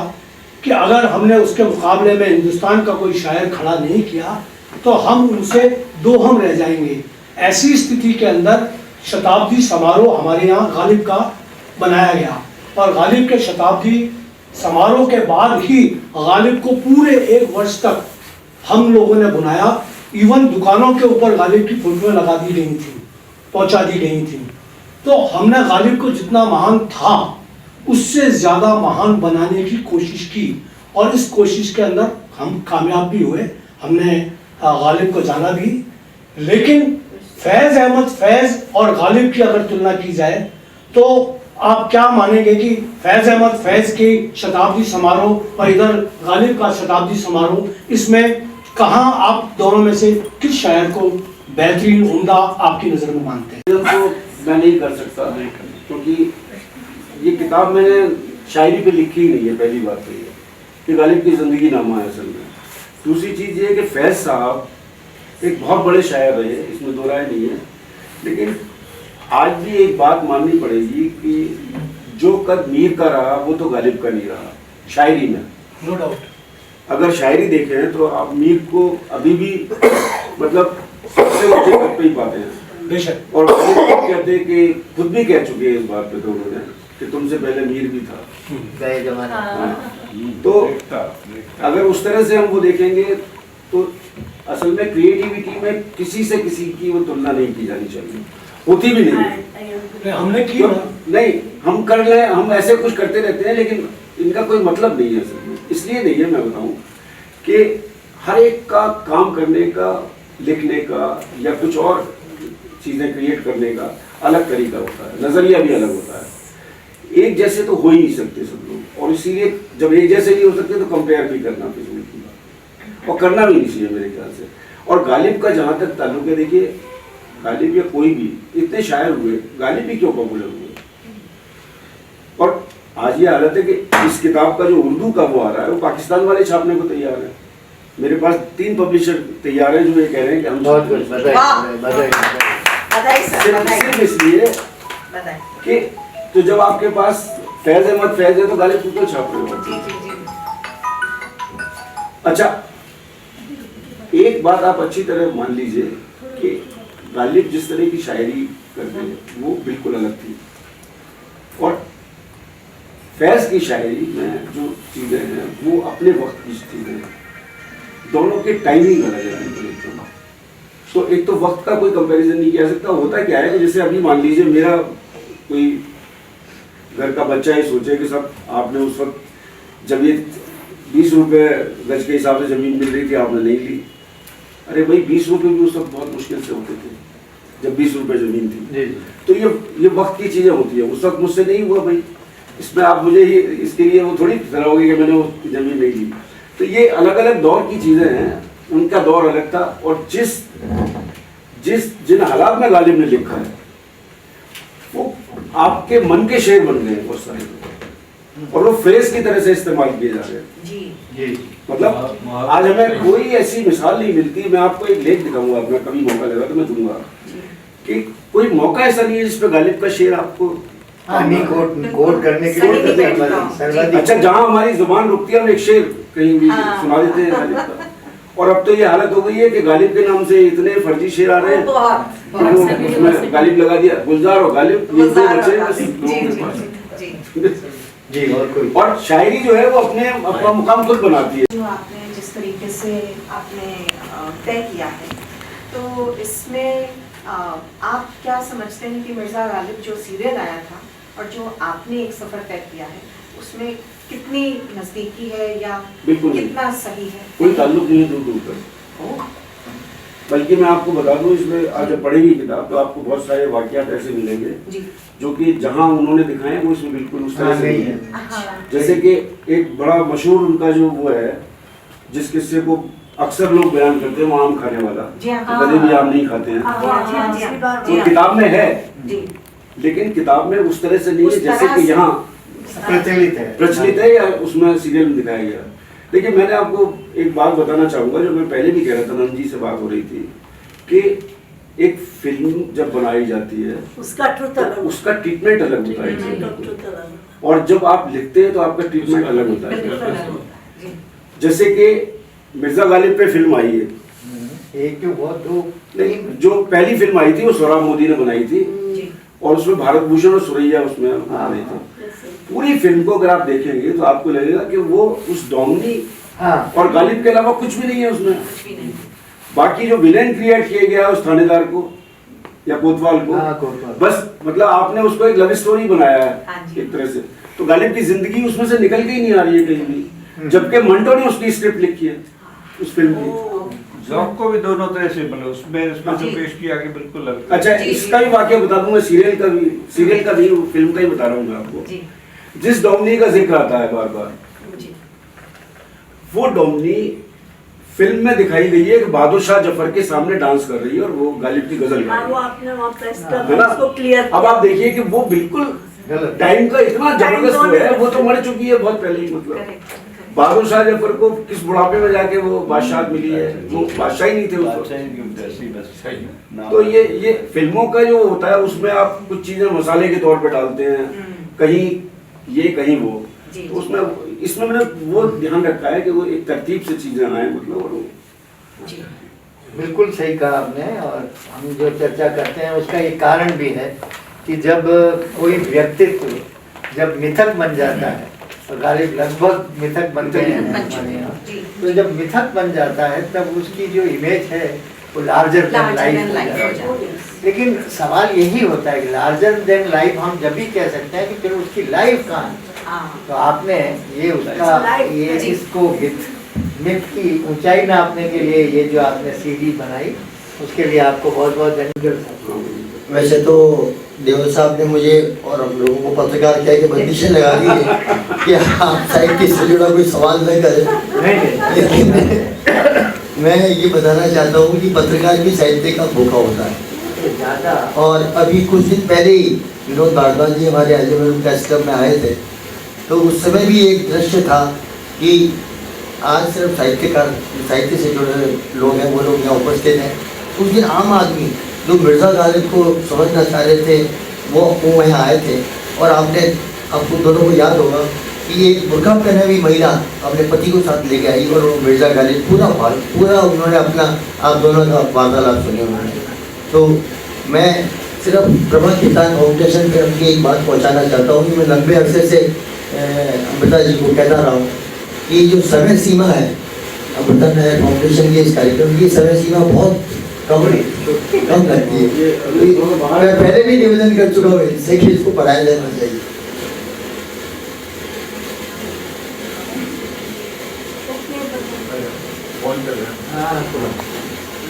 S9: कि अगर हमने उसके मुकाबले में हिंदुस्तान का कोई शायर खड़ा नहीं किया तो हम उनसे दोहम रह जाएंगे। ऐसी स्थिति के अंदर शताब्दी समारोह हमारे यहाँ गालिब का बनाया गया, और गालिब के शताब्दी समारोह के बाद ही गालिब को पूरे 1 वर्ष तक हम लोगों ने बुनाया। इवन दुकानों के ऊपर गालिब की फोटोएं लगा दी गई थी, पहुंचा दी गई थी। तो हमने गालिब को जितना महान था उससे ज़्यादा महान बनाने की कोशिश की, और इस कोशिश के अंदर हम कामयाब भी हुए। हमने गालिब को जाना भी, लेकिन फैज़ अहमद फैज़ और गालिब की अगर तुलना की जाए तो आप क्या मानेंगे कि फैज अहमद फैज की शताब्दी समारोह और इधर गालिब का शताब्दी समारोह, इसमें कहाँ आप दोनों में से किस शायर को बेहतरीन उम्दा आपकी नज़र में मानते हैं?
S3: तो मैं नहीं कर सकता, क्योंकि ये किताब मैंने शायरी पे लिखी ही नहीं है। पहली बात तो ये कि गालिब की ज़िंदगी नामा है असल में। दूसरी चीज़ ये है कि फैज़ साहब एक बहुत बड़े शायर रहे, इसमें दो राय नहीं है। लेकिन आज भी एक बात माननी पड़ेगी कि जो कद मीर का रहा वो तो गालिब का नहीं रहा शायरी में,
S9: नो डाउट।
S3: अगर शायरी देखें तो आप मीर को अभी भी मतलब सबसे ऊंचे पद पे ही पाते हैं।
S9: बेशक।
S3: और कहते हैं कि खुद भी कह चुके हैं इस बात पे तो उन्होंने कि तुमसे पहले मीर भी था।
S2: गए जमाना।
S3: तो अगर उस तरह से हम वो देखेंगे तो असल में क्रिएटिविटी में किसी से किसी की वो तुलना नहीं की जानी चाहिए, होती भी नहीं है।
S9: हमने की
S3: तो नहीं, हम कर ले, हम ऐसे कुछ करते रहते हैं, लेकिन इनका कोई मतलब नहीं है असल में। इसलिए नहीं है, मैं बताऊं कि हर एक का काम करने का, लिखने का या कुछ और चीज़ें क्रिएट करने का अलग तरीका होता है, नज़रिया भी अलग होता है। एक जैसे तो हो ही नहीं सकते सब लोग, और इसीलिए जब एक जैसे नहीं हो सकते तो कंपेयर भी करना फिजूल की बात, और करना भी नहीं चाहिए मेरे ख्याल से। और गालिब का जहाँ तक ताल्लुक है, देखिए गालिब या कोई भी, इतने शायर हुए, गालिब भी क्यों पॉपुलर हुए। और आज ये हालत है कि इस किताब का जो उर्दू का वो आ रहा है वो पाकिस्तान वाले छापने को तैयार है। मेरे पास 3 पब्लिशर तैयार हैं जो ये कह रहे हैं कि हम
S2: बहुत कुछ बधाई।
S3: सिर्फ इसलिए कि तो जब आपके पास फैज अहमद फैज है तो गालिब को क्यों छाप रहे हो? अच्छा, एक बात आप अच्छी तरह मान लीजिए कि गालिब जिस तरह की शायरी करते हैं वो बिल्कुल अलग थी, और फैज की शायरी में जो चीज़ें हैं वो अपने वक्त की चीज़ें हैं। दोनों के टाइमिंग अलग है। तो एक तो वक्त का कोई कंपैरिजन नहीं किया सकता। होता क्या है कि जैसे अभी मान लीजिए मेरा कोई घर का बच्चा ही सोचे कि सब आपने उस वक्त जब ये 20 रुपये गज के हिसाब से ज़मीन मिल रही थी, आपने नहीं ली। अरे भाई 20 रुपये भी उस वक्त बहुत मुश्किल से होते थे जब 20 रुपये ज़मीन थी। तो ये वक्त की चीज़ें होती है। उस वक्त मुझसे नहीं हुआ भाई, इसमें आप मुझे ही इसके लिए वो थोड़ी कराओगे कि मैंने वो ज़मीन नहीं ली। तो ये अलग अलग दौर की चीज़ें हैं, उनका दौर अलग था। और जिन हालात में गालिब ने लिखा है वो आपके मन के शेर बन गए बहुत सारे, और वो फ्रेज की तरह से इस्तेमाल किए जा रहे हैं। मतलब आज हमें कोई ऐसी मिसाल नहीं मिलती। मैं आपको एक लेख दिखाऊंगा, अपना कभी मौका लगा तो मैं दूंगा, कि कोई मौका ऐसा नहीं है जिसपे गालिब का शेर आपको
S2: कोट करने के लिए।
S3: अच्छा, जहाँ हमारी जुबान रुकती है हम एक शेर कहीं भी सुना देते हैं गालिब का। और अब तो ये हालत हो गई है कि गालिब के नाम से इतने फर्जी शेर आ रहे हैं, उसमें गालिब लगा दिया, गुलजार और गालिब ये दो बचे
S2: जी। और कोई
S3: और शायरी जो है वो अपना मुकाम खुद बनाती है।
S1: जो आपने जिस तरीके से आपने तय किया है, तो इसमें आप क्या समझते हैं कि मिर्ज़ा गालिब जो सीरियल आया था और जो आपने एक सफ़र तय किया है उसमें कितनी नज़दीकी है या कितना सही है?
S3: कोई ताल्लुक नहीं है दूर दूर तक। बल्कि मैं आपको बता दूं, इसमें आज जब पढ़ेगी किताब तो आपको बहुत सारे वाक़यात ऐसे मिलेंगे जो कि जहां उन्होंने दिखाए वो इसमें बिल्कुल उस तरह से नहीं है। जैसे कि एक बड़ा मशहूर उनका जो वो है जिस किस्से को अक्सर लोग बयान करते हैं, वो आम खाने वाला, कभी भी आम नहीं खाते हैं, वो किताब में है, लेकिन किताब में उस तरह से नहीं है जैसे कि यहाँ प्रचलित है या उसमें सीरियल में दिखाया गया। देखिए, मैंने आपको एक बात बताना चाहूँगा जो मैं पहले भी कह रहा था, नंद जी से बात हो रही थी कि एक फिल्म जब बनाई जाती है उसका ट्रीटमेंट अलग होता है, और जब आप लिखते हैं तो आपका ट्रीटमेंट अलग होता है। जैसे कि मिर्ज़ा गालिब पे फिल्म आई है,
S2: एक क्यों बहुत दो
S3: नहीं, जो पहली फिल्म आई थी वो सोहराब मोदी ने बनाई थी, और उसमें भारत भूषण और सुरैया उसमें आ रहे थे। पूरी फिल्म को अगर आप देखेंगे तो आपको लगेगा कि वो उस डोमनी और गालिब के अलावा कुछ भी नहीं है उसमें। बाकी जो विलेन क्रिएट किया गया उस थानेदार को या कोतवाल को, बस मतलब आपने उसको एक लव स्टोरी बनाया है एक तरह से। तो गालिब की जिंदगी उसमें से निकल के ही नहीं आ रही है कहीं भी, जबकि मंटो ने उसकी स्क्रिप्ट लिखी है उस फिल्म की।
S8: जॉब को भी दोनों तरह से मतलब उसमें जो
S5: जी।
S8: पेश किया कि बिल्कुल लगता है।
S3: अच्छा,
S5: जी,
S3: इसका भी वाक्य बता दूं मैं, सीरियल का भी फिल्म का ही बता रहा हूँ मैं आपको।
S5: जी
S3: जिस डोमनी का जिक्र आता है बार बार,
S5: जी
S3: वो डोमनी फिल्म में दिखाई गई है कि बहादुर शाह जफर के सामने डांस कर रही है और वो गालिब की गजल गा
S5: हाँ,
S3: रही
S5: वो
S3: है।
S5: आपने वहाँ प्रेस
S3: है
S5: कर
S3: ना?
S5: उसको क्लियर
S3: अब आप देखिए कि वो बिल्कुल
S2: गलत।
S3: टाइम का इतना जबरदस्त
S5: Time
S3: वो है,
S5: zone
S3: वो तो मर चुकी है बहुत पहले ही। मतलब
S5: करेक्ट
S3: बहादुर शाह जफर को किस बुढ़ापे में जाके वो बादशाह मिली है, वो बादशाह ही नहीं थे उस वक्त।
S8: बादशाह की उदासी बस सही नाम।
S3: तो ये फिल्मों का जो होता है उसमें आप कुछ चीजें मसाले के तौर पे डालते हैं, कहीं ये कहीं वो,
S5: जी,
S3: तो उसमें इसमें मैंने वो ध्यान रखा है कि वो एक तरतीब से चीजें आए, मतलब और वो
S5: जी
S2: बिल्कुल सही कहा आपने। और हम जो चर्चा करते हैं उसका एक कारण भी है कि जब कोई व्यक्तित्व जब मिथक बन जाता है, और गालिब लगभग मिथक बनते हैं हमारे यहाँ, तो जब मिथक बन जाता है तब उसकी जो इमेज है वो लार्जर देन लाइफ हो जाती है। लेकिन सवाल यही होता है कि लार्जर देन लाइफ हम जब भी कह सकते हैं कि फिर उसकी लाइफ कहाँ है।
S5: हाँ
S2: तो आपने ये उसका ये इसको मिथ की ऊंचाई नापने के लिए ये जो आपने सीडी बनाई, उसके लिए आपको बहुत बहुत धन्यवाद।
S10: वैसे तो देवल साहब ने मुझे और हम लोगों को पत्रकार किया कि बंदिशें लगा दी है कि आप साहित्य से जुड़ा कोई सवाल न करें, लेकिन मैं ये बताना चाहता हूँ कि पत्रकार भी साहित्य का भूखा होता है। और अभी कुछ दिन पहले ही विनोद भारद्वाज जी हमारे आजमगढ़ प्रेस क्लब में आए थे, तो उस समय भी एक दृश्य था कि आज सिर्फ साहित्य से जुड़े लोग हैं, वो लोग यहाँ उपस्थित हैं। उस दिन आम आदमी जो मिर्ज़ा गालिब को समझना चाह रहे थे वो वहाँ आए थे, और आपको दोनों को याद होगा कि एक बुर्का पहने हुई महिला अपने पति को साथ लेके आई और वो मिर्ज़ा गालिब पूरा उन्होंने अपना आप दोनों का वार्तालाप सुने उन्होंने। तो मैं सिर्फ प्रभा किसान फाउंडेशन पर अपनी एक बात पहुँचाना चाहता हूँ कि मैं लंबे अरसे से अमृता जी को कहता रहा हूँ कि जो समय सीमा है अमृता नायर फाउंडेशन की इस कार्यक्रम की समय सीमा बहुत कम लगती है। मैं पहले भी निवेदन कर चुका हूँ इससे कि इसको पढ़ाया जाना चाहिए।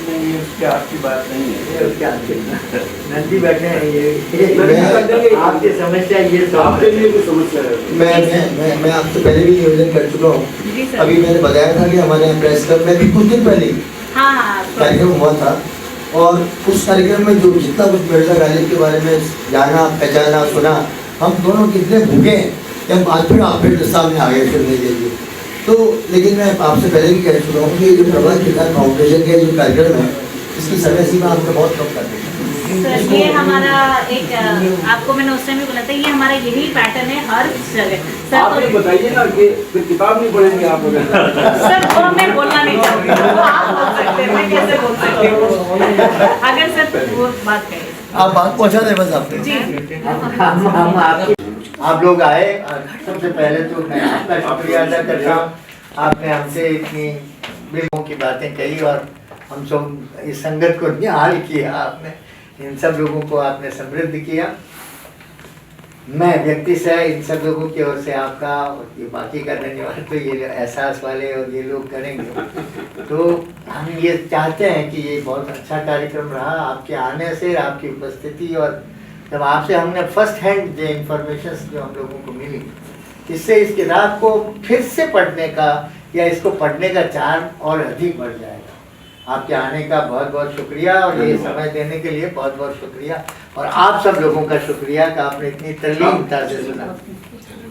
S8: नहीं, उसकी आपकी बात नहीं है।
S2: नंदी बैठे हैं ये आपकी समस्या ये तो
S3: आपके लिए कोई समस्या है?
S10: मैं आपसे पहले भी निवेदन कर चुका हूँ। अभी मैंने बताया था कि हमारे यहाँ प्रेस क्लब में भी कुछ दिन पहले कार्यक्रम हुआ था, और उस कार्यक्रम में जो जितना कुछ मिर्ज़ा गालिब के बारे में जाना पहचाना सुना, हम दोनों कितने भूखे हैं कि हम आज फिर आप फिर सामने आ गए फिरने के लिए। तो लेकिन मैं आपसे पहले भी कह चुका हूँ कि जो प्रभा किसान फाउंडेशन के जो कार्यक्रम है इसकी समय सीमा हमने बहुत कम कर दी है।
S4: सर ये हमारा एक आपको मैंने उस टाइम भी बोला था, ये हमारा यही पैटर्न है हर जगह। सर
S3: आप ये बताइए ना कि फिर किताब नहीं पढ़ेंगे आप अगर
S4: सर वो मैं बोलना नहीं चाहती, वो आप बोल सकते हैं, मैं कैसे बोल सकती हूँ अगर सर वो बात करें।
S10: आप बात पहुँचा दें बस आपने।
S4: जी
S2: हम आप लोग आए, सबसे पहले तो मैं आपका शुक्रिया अदा करता हूँ। आपने हमसे इतनी बिल्कुल की बातें कही और हम सब इस संगत को निहाल किया, आपने इन सब लोगों को आपने समृद्ध किया। मैं व्यक्ति से इन सब लोगों की ओर से आपका और ये बाकी का धन्यवाद तो ये एहसास वाले और ये लोग करेंगे। तो हम ये चाहते हैं कि ये बहुत अच्छा कार्यक्रम रहा आपके आने से, आपकी उपस्थिति, और जब आपसे हमने फर्स्ट हैंड जो इंफॉर्मेशन जो हम लोगों को मिली, इससे इस किताब को फिर से पढ़ने का या इसको पढ़ने का चार्म और अधिक बढ़ जाएगा। आपके आने का बहुत बहुत शुक्रिया और ये समय देने के लिए बहुत बहुत शुक्रिया, और आप सब लोगों का शुक्रिया कि आपने इतनी तल्लीनता से सुना।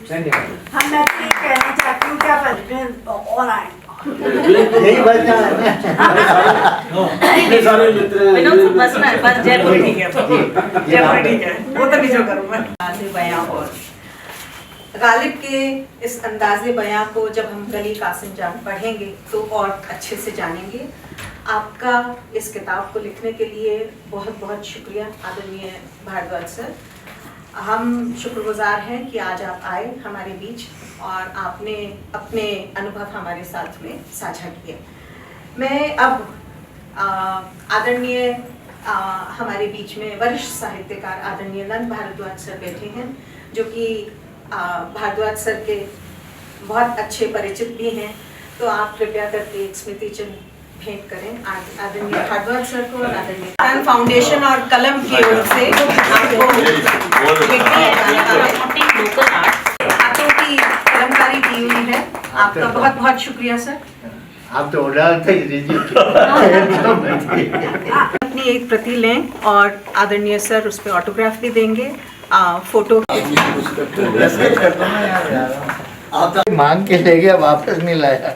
S2: धन्यवाद।
S5: हम मैं ये कहना चाहती हूँ कि आप अजमेर और आए।
S2: यही बात है।
S3: इतने सारे मित्र हैं।
S4: विनोद बस ना बस जयपुर ठीक है,
S2: जयपुर ठीक
S4: है, वो तो भी जो करूँ मैं।
S5: बयां और
S1: गालिब के इस अंदाज़े बयां को जब हम गली कासिम जान पढ़ेंगे तो और अच्छे से जानेंगे। आपका इस किताब को लिखने के लिए बहुत बहुत शुक्रिया आदरणीय भारद्वाज सर। हम शुक्रगुजार हैं कि आज आप आए हमारे बीच और आपने अपने अनुभव हमारे साथ में साझा किए। मैं अब आदरणीय हमारे बीच में वरिष्ठ साहित्यकार आदरणीय नंद भारद्वाज सर बैठे हैं, जो कि भारद्वाज सर के बहुत अच्छे परिचित भी हैं। तो आप कृपया करके एक स्मृति चिन्ह भेंट करें आदरणीय भारद्वाज सर को और आदरणीय फाउंडेशन और कलम की ओर से आपको हाथों की कलमकारी की हुई है। आपका बहुत बहुत शुक्रिया सर।
S2: आप तो उड़ा थे
S1: अपनी एक प्रति लें और आदरणीय सर उस पर ऑटोग्राफ भी देंगे। फोटो
S2: आप मांग के ले गया, वापस नहीं लाया।